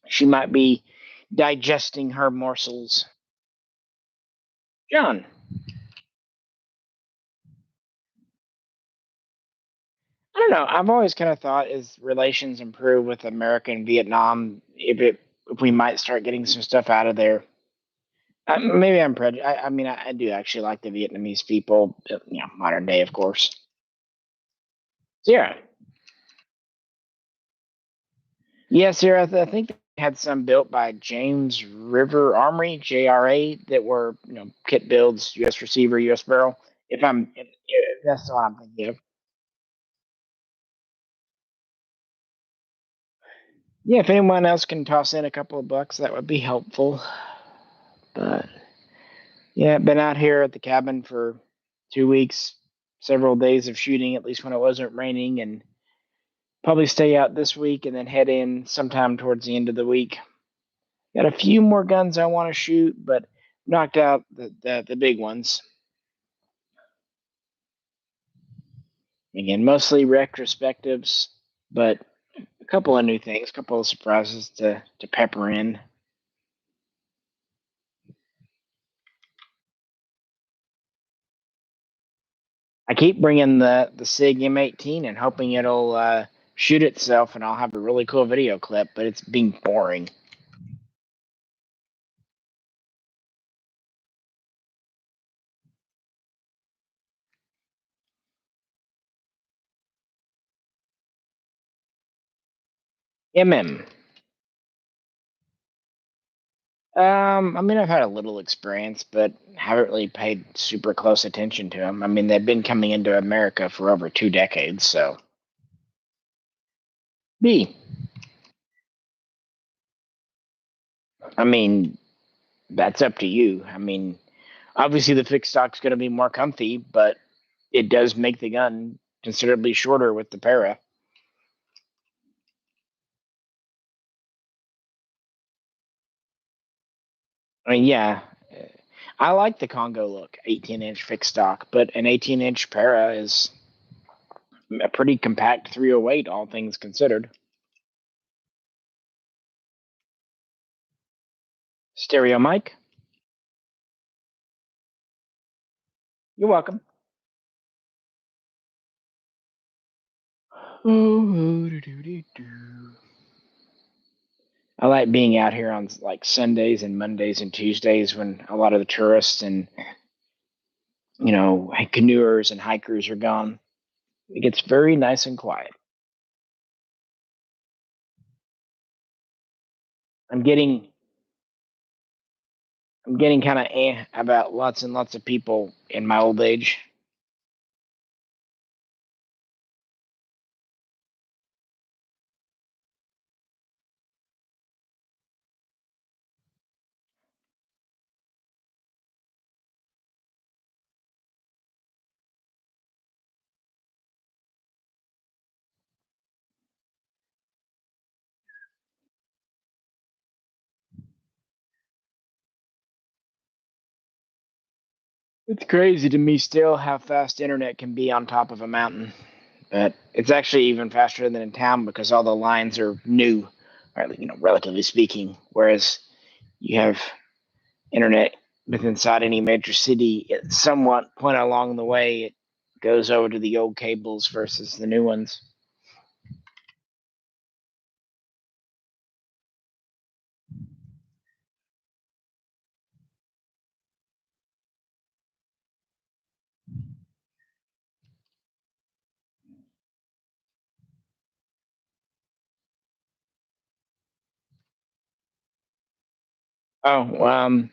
she might be digesting her morsels. John, I don't know. I've always kind of thought as relations improve with America and Vietnam, if we might start getting some stuff out of there. Maybe I'm prejudiced. I mean, I do actually like the Vietnamese people, modern day, of course. Sarah, yeah, Sarah. I think they had some built by James River Armory (JRA) that were kit builds, U.S. receiver, U.S. barrel. If that's what I'm thinking of. Yeah, if anyone else can toss in a couple of bucks, that would be helpful. But yeah, been out here at the cabin for 2 weeks, several days of shooting, at least when it wasn't raining, and probably stay out this week and then head in sometime towards the end of the week. Got a few more guns I want to shoot, but knocked out the big ones. Again, mostly retrospectives, but a couple of new things, a couple of surprises to pepper in. I keep bringing the Sig M18 and hoping it'll shoot itself and I'll have a really cool video clip, but it's being boring. MM. I mean, I've had a little experience, but haven't really paid super close attention to them. I mean, they've been coming into America for over 2 decades, so. B. I mean, that's up to you. I mean, obviously the fixed stock's going to be more comfy, but it does make the gun considerably shorter with the para. I mean, yeah, I like the Congo look, 18-inch fixed stock, but an 18-inch para is a pretty compact 308, all things considered. Stereo mic, you're welcome. I like being out here on like Sundays and Mondays and Tuesdays when a lot of the tourists and canoers and hikers are gone. It gets very nice and quiet. I'm getting I'm getting kind of about lots and lots of people in my old age. It's crazy to me still how fast internet can be on top of a mountain. But it's actually even faster than in town because all the lines are new, or relatively speaking. Whereas you have internet with inside any major city, at somewhat point along the way, it goes over to the old cables versus the new ones. Oh,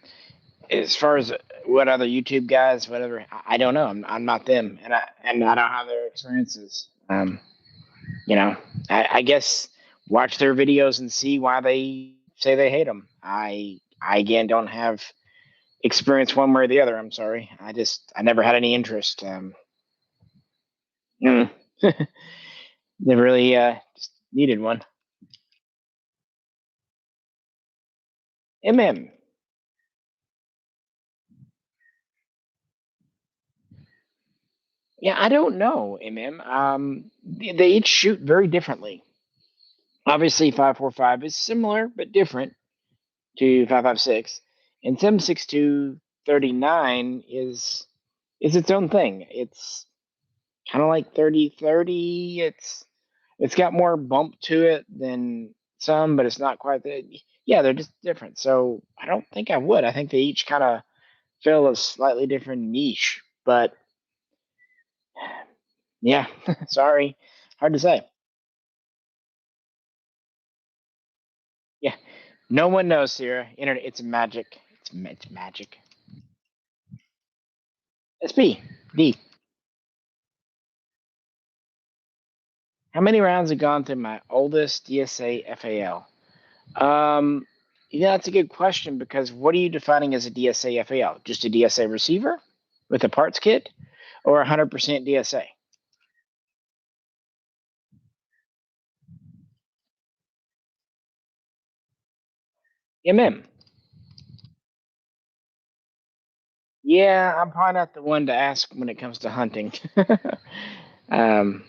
as far as what other YouTube guys, whatever, I don't know. I'm not them, and I don't have their experiences. You know, I guess watch their videos and see why they say they hate them. I again don't have experience one way or the other. I'm sorry. I never had any interest. Mm. Never really just needed one. MM. Yeah, I don't know, MM. They each shoot very differently. Obviously, 545 is similar but different to 556, and 76239 is its own thing. It's kind of like 3030. It's got more bump to it than some, but it's not quite the. Yeah, they're just different. So I don't think I would. I think they each kind of fill a slightly different niche. But yeah, sorry, hard to say. Yeah, no one knows, Sierra. Internet, it's magic. It's magic. SP D. How many rounds have gone through my oldest DSA FAL? Um, yeah, that's a good question because what are you defining as a DSA FAL? Just a DSA receiver with a parts kit, or 100% DSA? MM. Yeah, I'm probably not the one to ask when it comes to hunting. um,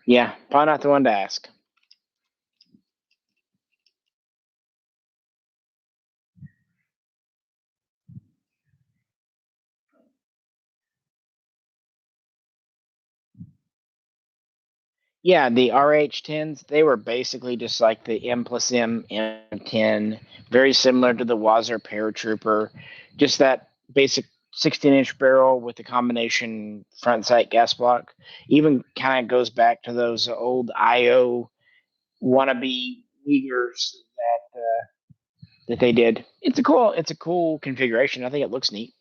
yeah, probably not the one to ask. Yeah, the RH10s, they were basically just like the M plus M M10, very similar to the Wazer Paratrooper, just that basic 16-inch barrel with the combination front sight gas block. Even kind of goes back to those old IO wannabe Uyghurs that they did. It's a cool configuration. I think it looks neat.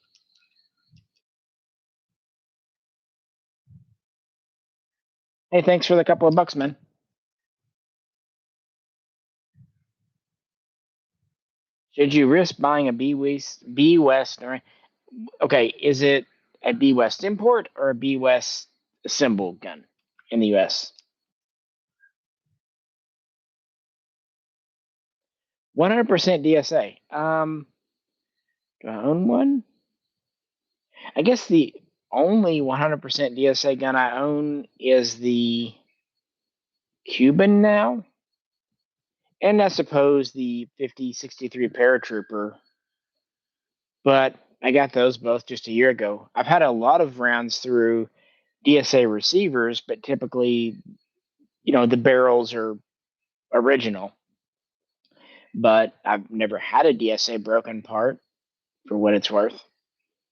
Hey, thanks for the couple of bucks, man. Should you risk buying a B West or okay, is it a B West import or a B West assemble gun in the US? 100% DSA. Do I own one? I guess the only 100% DSA gun I own is the Cuban now, and I suppose the 5063 Paratrooper, but I got those both just a year ago. I've had a lot of rounds through DSA receivers, but typically, the barrels are original. But I've never had a DSA broken part for what it's worth.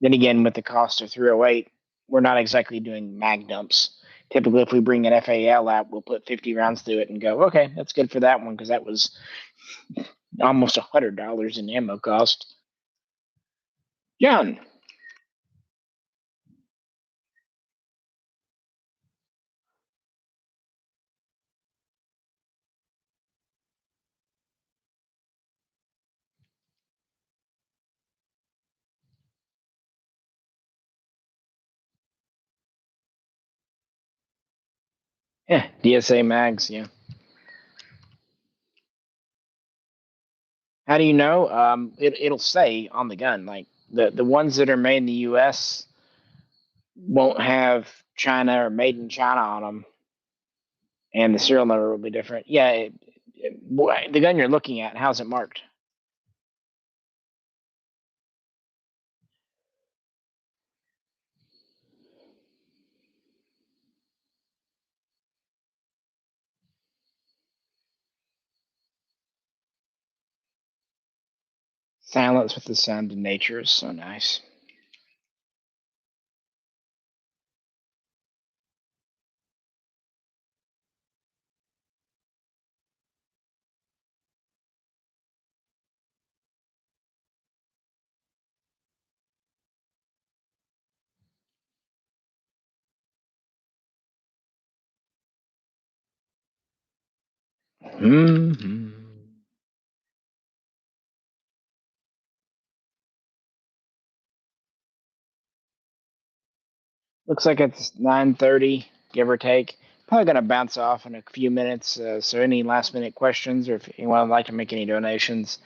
Then again, with the cost of 308, we're not exactly doing mag dumps. Typically, if we bring an FAL out, we'll put 50 rounds through it and go, okay, that's good for that one because that was almost $100 in ammo cost. John, yeah, DSA mags, yeah. How do you know? It'll say on the gun, like The ones that are made in the U.S. won't have China or made in China on them, and the serial number will be different. Yeah, the gun you're looking at, how's it marked? Silence with the sound of nature is so nice. Mm-hmm. Looks like it's 9:30, give or take. Probably gonna bounce off in a few minutes. So any last minute questions, or if anyone would like to make any donations,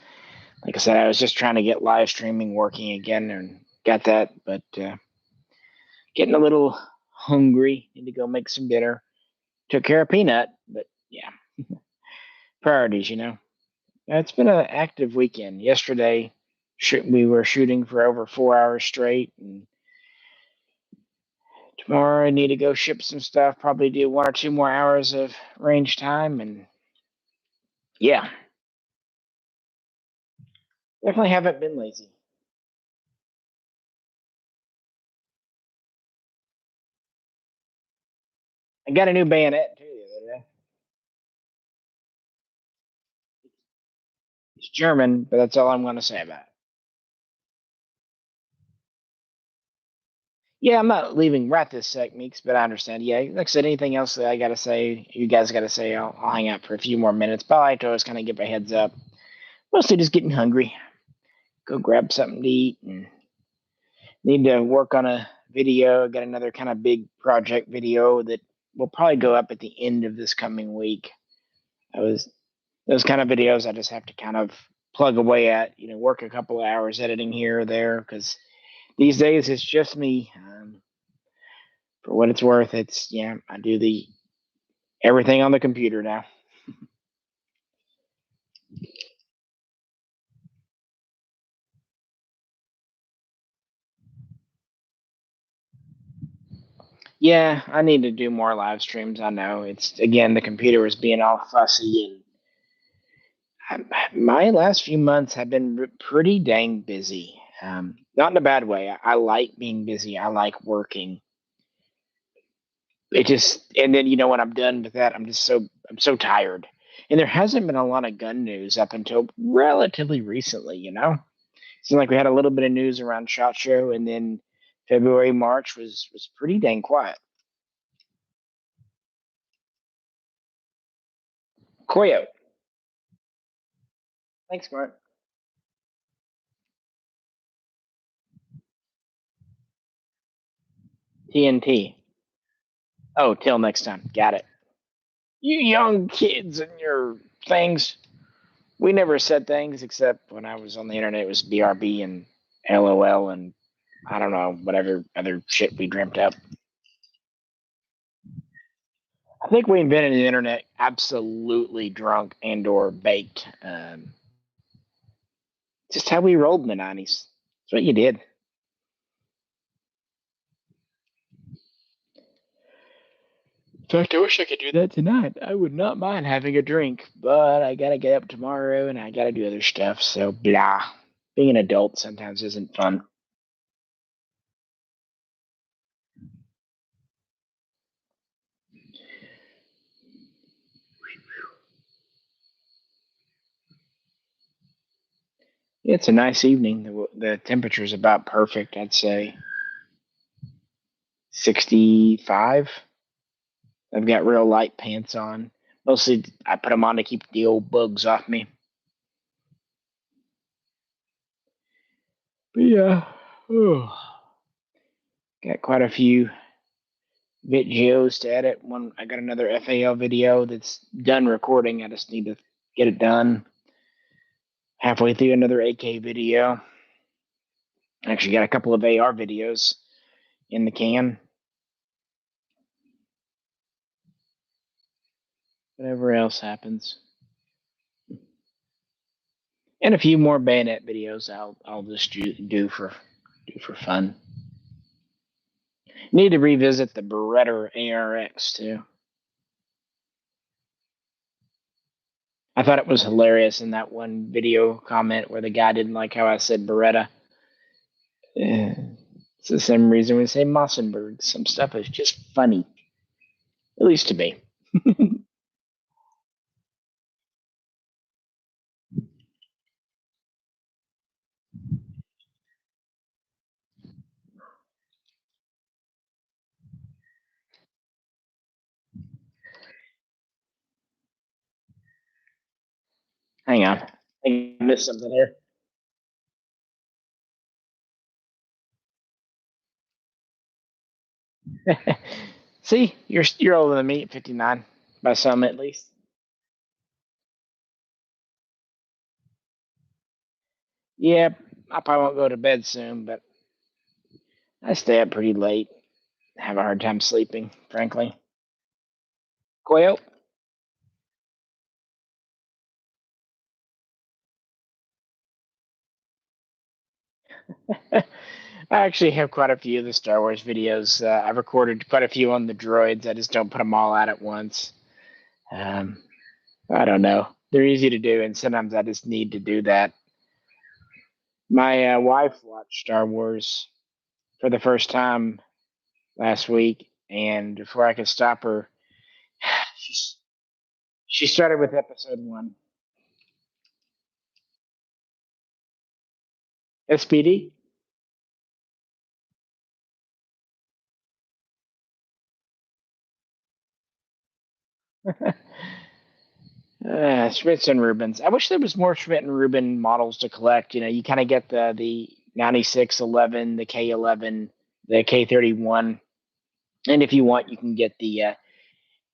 like I said, I was just trying to get live streaming working again and got that, but getting a little hungry. Need to go make some dinner. Took care of Peanut, but yeah, priorities, you know. It's been an active weekend. Yesterday, we were shooting for over 4 hours straight, and tomorrow I need to go ship some stuff. Probably do 1 or 2 more hours of range time, and yeah, definitely haven't been lazy. I got a new bayonet too the other day. It's German, but that's all I'm going to say about it. Yeah, I'm not leaving right this sec, Meeks, but I understand. Yeah, like I said, anything else that I got to say, you guys got to say, I'll hang out for a few more minutes. But I like to always kind of give a heads up. Mostly just getting hungry. Go grab something to eat and need to work on a video. Got another kind of big project video that will probably go up at the end of this coming week. I was those kind of videos I just have to kind of plug away at, work a couple of hours editing here or there because these days it's just me. For what it's worth, I do the everything on the computer now. Yeah, I need to do more live streams. I know it's again the computer was being all fussy, and my last few months have been pretty dang busy. Not in a bad way. I like being busy. I like working. It just and then when I'm done with that, I'm so tired. And there hasn't been a lot of gun news up until relatively recently. Seemed like we had a little bit of news around Shot Show, and then February, March was pretty dang quiet. Koyo, thanks, Mark. TNT. Oh, till next time. Got it. You young kids and your things. We never said things except when I was on the internet. It was BRB and LOL and I don't know whatever other shit we dreamt up. I think we invented the internet absolutely drunk and or baked. Just how we rolled in the '90s. That's what you did. In fact, I wish I could do that tonight. I would not mind having a drink, but I gotta get up tomorrow and I gotta do other stuff. So blah. Being an adult sometimes isn't fun. It's a nice evening. The temperature is about perfect. I'd say 65. I've got real light pants on. Mostly, I put them on to keep the old bugs off me. But yeah, oh, got quite a few videos to edit. I got another FAL video that's done recording. I just need to get it done. Halfway through another AK video. Actually, got a couple of AR videos in the can. Whatever else happens, and a few more bayonet videos. I'll just do for fun. Need to revisit the Beretta ARX too. I thought it was hilarious in that one video comment where the guy didn't like how I said Beretta. It's the same reason we say Mossenberg. Some stuff is just funny, at least to me. Hang on, I think I missed something here. See, you're older than me at 59, by some at least. Yeah, I probably won't go to bed soon, but I stay up pretty late. Have a hard time sleeping, frankly. Well, I actually have quite a few of the Star Wars videos. I've recorded quite a few on the droids. I just don't put them all out at once. Um, I don't know. They're easy to do, and sometimes I just need to do that. My wife watched Star Wars for the first time last week, and before I could stop her, she she started with episode one. SPD. Schmitz and Rubens. I wish there was more Schmidt and Rubin models to collect. You know, you kind of get the 9611, the K11, the K31, and if you want, you can get the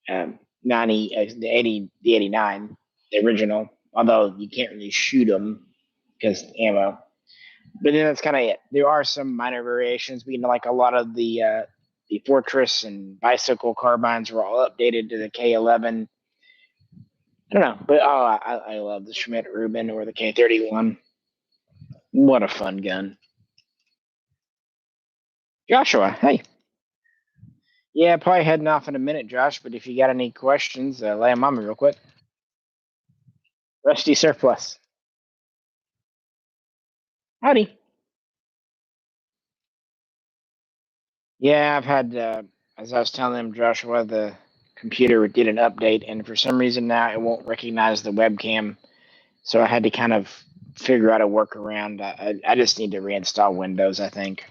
90, the 80, the 89, the original. Although you can't really shoot them because ammo. But then that's kind of it. There are some minor variations. You know, like a lot of the Fortress and bicycle carbines were all updated to the K11. I don't know, but oh, I love the Schmidt Rubin or the K31. What a fun gun. Joshua, hey. Yeah, probably heading off in a minute, Josh, but if you got any questions, lay them on me real quick. Rusty Surplus. Howdy. Yeah, I've had, as I was telling him, Joshua, the computer did an update, and for some reason now it won't recognize the webcam. So I had to kind of figure out a workaround. I just need to reinstall Windows, I think.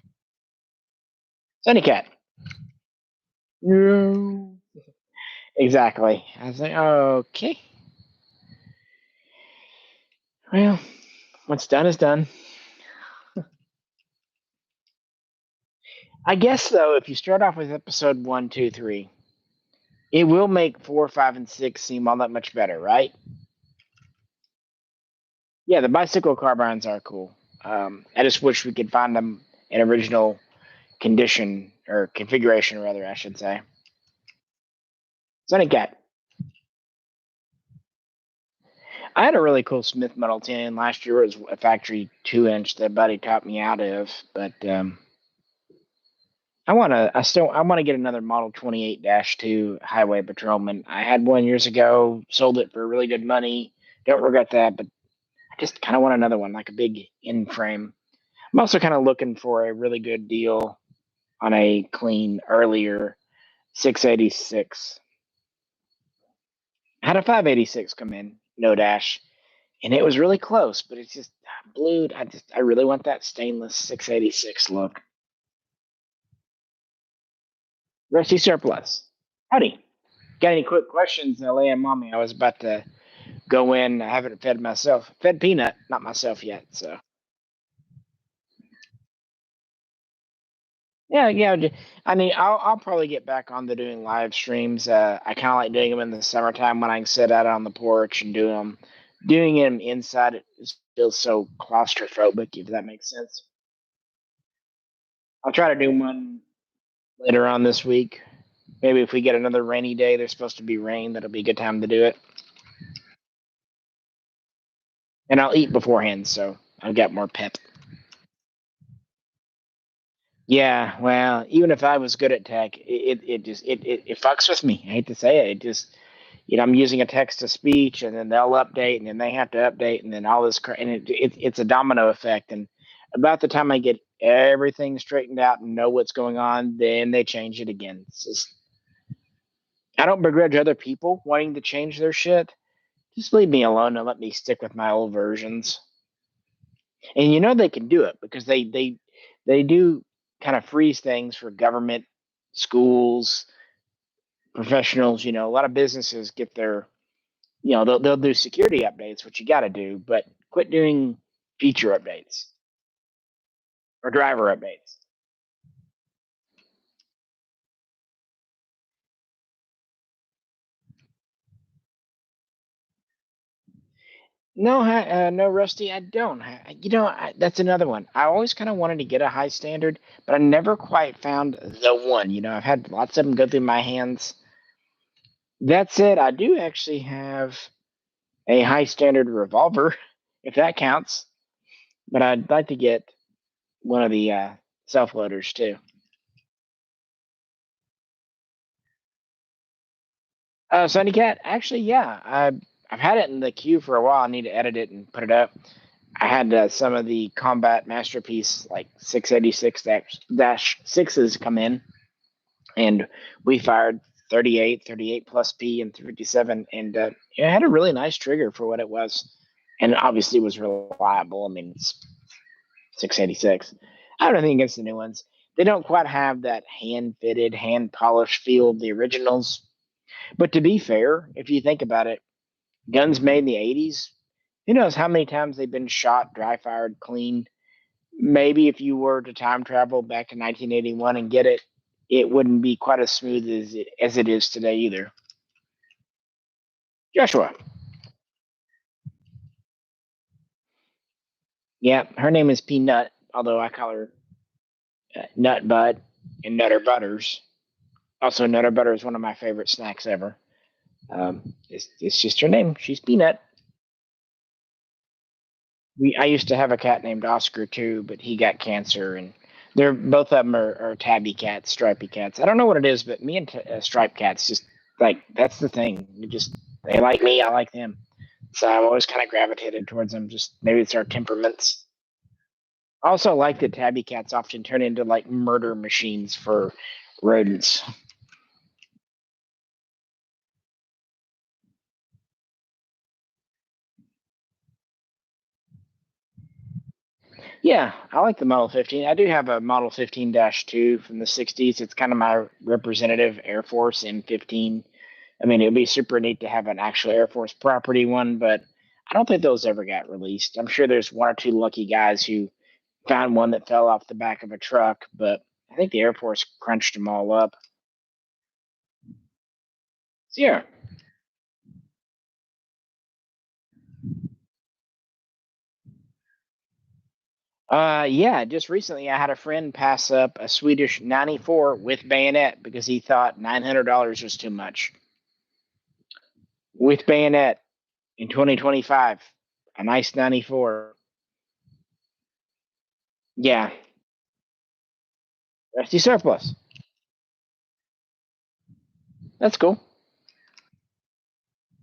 Sunny Cat. No. Exactly. I was like, okay. Well, what's done is done. I guess though, if you start off with episode one, two, three, it will make four, five, and six seem all that much better, right? Yeah, the bicycle carbines are cool. I just wish we could find them in original condition or configuration, rather, I should say. Sunny Cat. I had a really cool Smith Metal 10 last year. It was a factory 2-inch that Buddy taught me out of, but I want to get another Model 28-2 Highway Patrolman. I had one years ago, sold it for really good money. Don't regret that, but I just kind of want another one, like a big in frame. I'm also kind of looking for a really good deal on a clean earlier 686. I had a 586 come in, no dash, and it was really close, but it's just blued. I really want that stainless 686 look. Rusty Surplus. Howdy. Got any quick questions, Leah and Mommy? I was about to go in. I haven't fed myself. Fed Peanut, not myself yet. So yeah, yeah. I mean, I'll probably get back on to doing live streams. I kind of like doing them in the summertime when I can sit out on the porch and do them. Doing them inside it feels so claustrophobic, if that makes sense. I'll try to do one later on this week. Maybe if we get another rainy day, there's supposed to be rain. That'll be a good time to do it. And I'll eat beforehand, so I'll get more pep. Yeah, well, even if I was good at tech, it fucks with me. I hate to say it. It just I'm using a text to speech, and then they'll update, and then they have to update, and then all this and it's a domino effect. And about the time I get everything straightened out and know what's going on, then they change it again. It's just I don't begrudge other people wanting to change their shit. Just leave me alone and let me stick with my old versions. And they can do it because they do kind of freeze things for government, schools, professionals. A lot of businesses get their they'll do security updates, which you got to do, but quit doing feature updates or driver updates. No, no, Rusty, I don't. That's another one. I always kind of wanted to get a high standard, but I never quite found the one. I've had lots of them go through my hands. That said, I do actually have a high standard revolver, if that counts. But I'd like to get one of the self loaders too. Sunny Cat, actually, yeah, I've had it in the queue for a while. I need to edit it and put it up. I had some of the combat masterpiece like 686 dash sixes come in, and we fired 38, 38 plus P, and 357, and it had a really nice trigger for what it was, and obviously was reliable. I mean, it's 686. I don't think against the new ones. They don't quite have that hand fitted, hand polished feel of the originals. But to be fair, if you think about it, guns made in the 80s, who knows how many times they've been shot, dry fired, cleaned. Maybe if you were to time travel back to 1981 and get it, it wouldn't be quite as smooth as it is today either. Joshua. Yeah, her name is Peanut, although I call her Nut Bud and Nutter Butters. Also, Nutter Butter is one of my favorite snacks ever. It's just her name. She's Peanut. I used to have a cat named Oscar too, but he got cancer, and they're both of them are tabby cats, stripy cats. I don't know what it is, but me and striped cats just like that's the thing. They like me, I like them. So I've always kind of gravitated towards them. Just maybe it's our temperaments. I also like that tabby cats often turn into like murder machines for rodents. Yeah, I like the Model 15. I do have a Model 15-2 from the 60s. It's kind of my representative Air Force M15. I mean, it would be super neat to have an actual Air Force property one, but I don't think those ever got released. I'm sure there's one or two lucky guys who found one that fell off the back of a truck, but I think the Air Force crunched them all up. So, yeah. Yeah, just recently I had a friend pass up a Swedish 94 with bayonet because he thought $900 was too much. With bayonet in 2025, a nice 94. Yeah, rusty surplus. That's cool.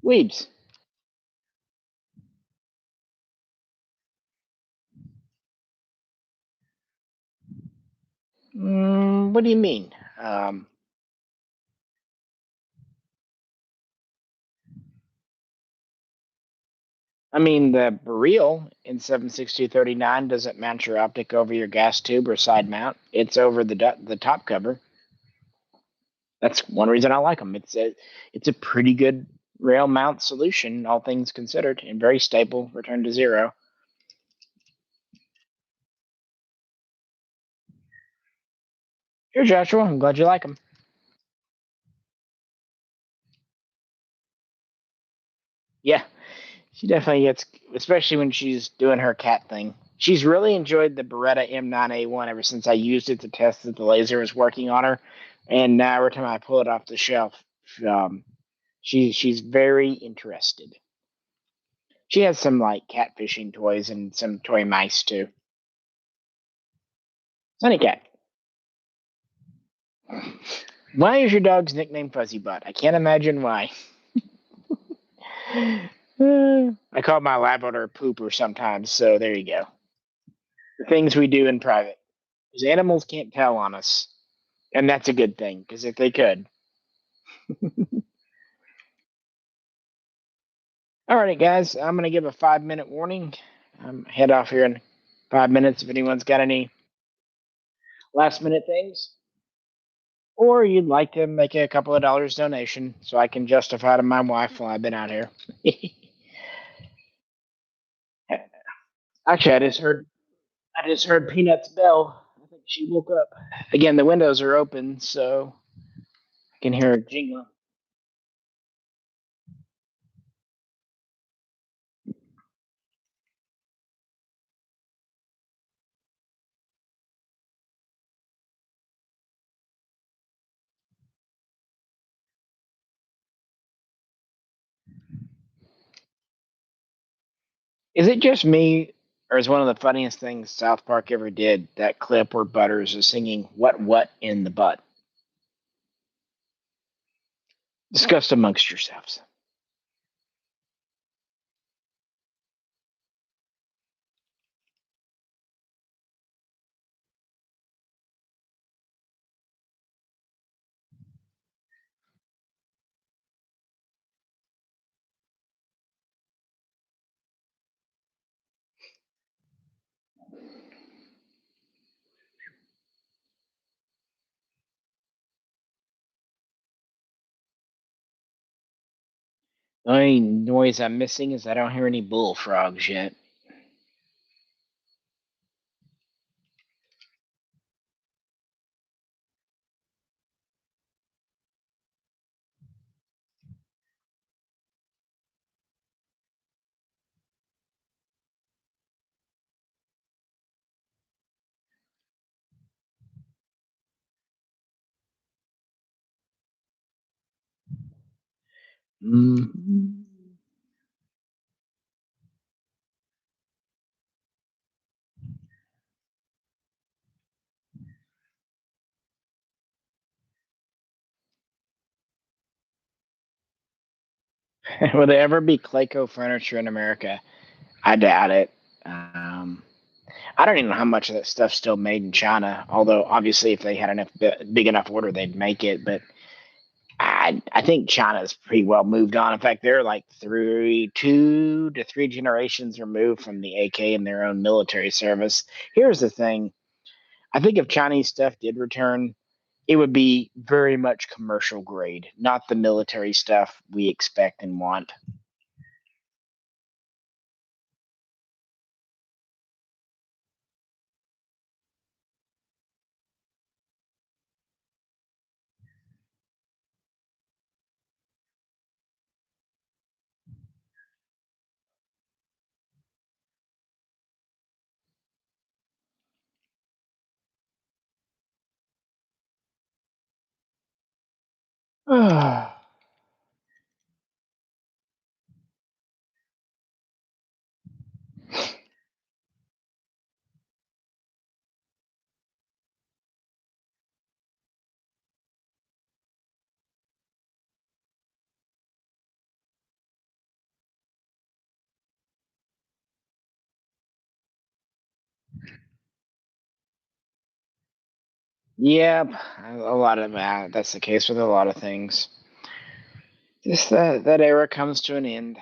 Weebs. What do you mean? I mean, the Beryl in 76239 doesn't mount your optic over your gas tube or side mount. It's over the top cover. That's one reason I like them. It's a pretty good rail mount solution, all things considered, and very stable. Return to zero. Here, Joshua. I'm glad you like them. Yeah, she definitely gets, especially when she's doing her cat thing. She's really enjoyed the Beretta M9A1 ever since I used it to test that the laser was working on her, and now every time I pull it off the shelf, um, she's very interested. She has some like catfishing toys and some toy mice too. Sunny Cat. Why is your dog's nickname Fuzzy Butt? I can't imagine why. I call my Labrador Pooper sometimes, so there you go. The things we do in private. Because animals can't tell on us. And that's a good thing, because if they could. Alrighty, guys, I'm going to give a 5-minute warning. Head off here in 5 minutes if anyone's got any last minute things. Or you'd like to make a couple of dollars donation so I can justify to my wife while I've been out here. Actually, I just heard Peanut's bell. I think she woke up. Again, the windows are open, so I can hear her jingling. Is it just me, or is one of the funniest things South Park ever did that clip where Butters is singing What in the Butt? Discuss amongst yourselves. The only noise I'm missing is I don't hear any bullfrogs yet. Mm. Will there ever be Clayco furniture in America? I doubt it. I don't even know how much of that stuff's still made in China. Although obviously, if they had enough big enough order, they'd make it. But I think China's pretty well moved on. In fact, they're like 2 to 3 generations removed from the AK in their own military service. Here's the thing: I think if Chinese stuff did return, it would be very much commercial grade, not the military stuff we expect and want. Yep, a lot of that. That's the case with a lot of things. Just that era comes to an end.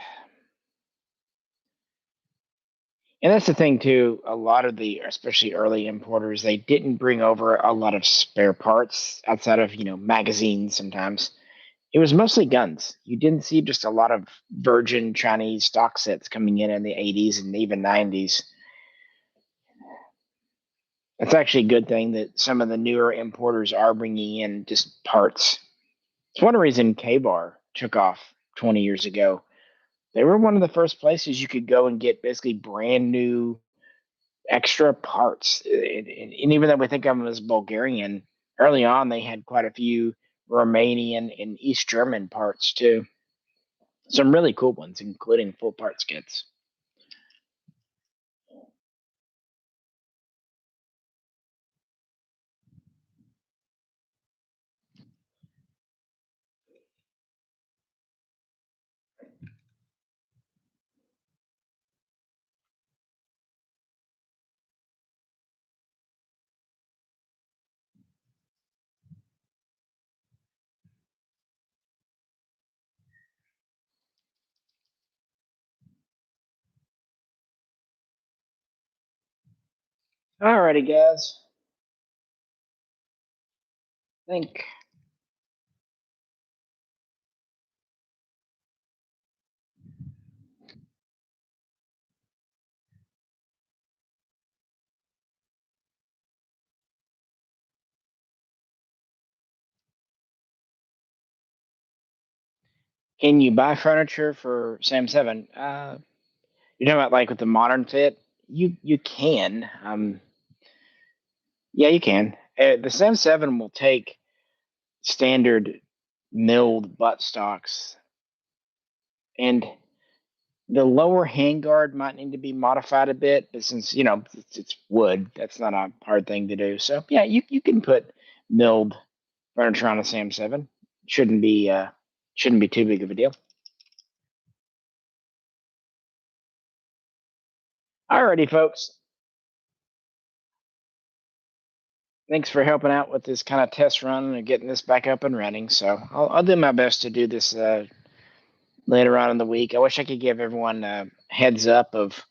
And that's the thing too. A lot of the, especially early importers, they didn't bring over a lot of spare parts outside of magazines. Sometimes it was mostly guns. You didn't see just a lot of virgin Chinese stock sets coming in the 80s and even 90s. It's actually a good thing that some of the newer importers are bringing in just parts. It's one reason K-Bar took off 20 years ago. They were one of the first places you could go and get basically brand new extra parts. And even though we think of them as Bulgarian, early on they had quite a few Romanian and East German parts too. Some really cool ones, including full parts kits. Alrighty, guys. I think can you buy furniture for Sam Seven? You're talking about like with the modern fit. You can. Yeah, you can. The Sam Seven will take standard milled butt stocks, and the lower handguard might need to be modified a bit, but since it's wood, that's not a hard thing to do. So yeah, you can put milled furniture on a Sam Seven. Shouldn't be too big of a deal. Alrighty, folks. Thanks for helping out with this kind of test run and getting this back up and running. So I'll do my best to do this later on in the week. I wish I could give everyone a heads up of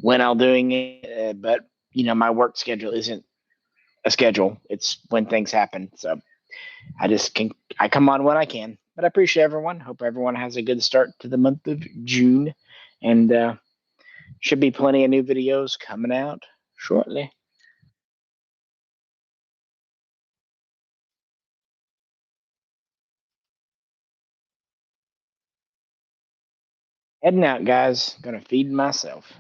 when I'll doing it, but my work schedule isn't a schedule. It's when things happen. So I come on when I can. But I appreciate everyone. Hope everyone has a good start to the month of June, and should be plenty of new videos coming out shortly. Heading out, guys. Gonna feed myself.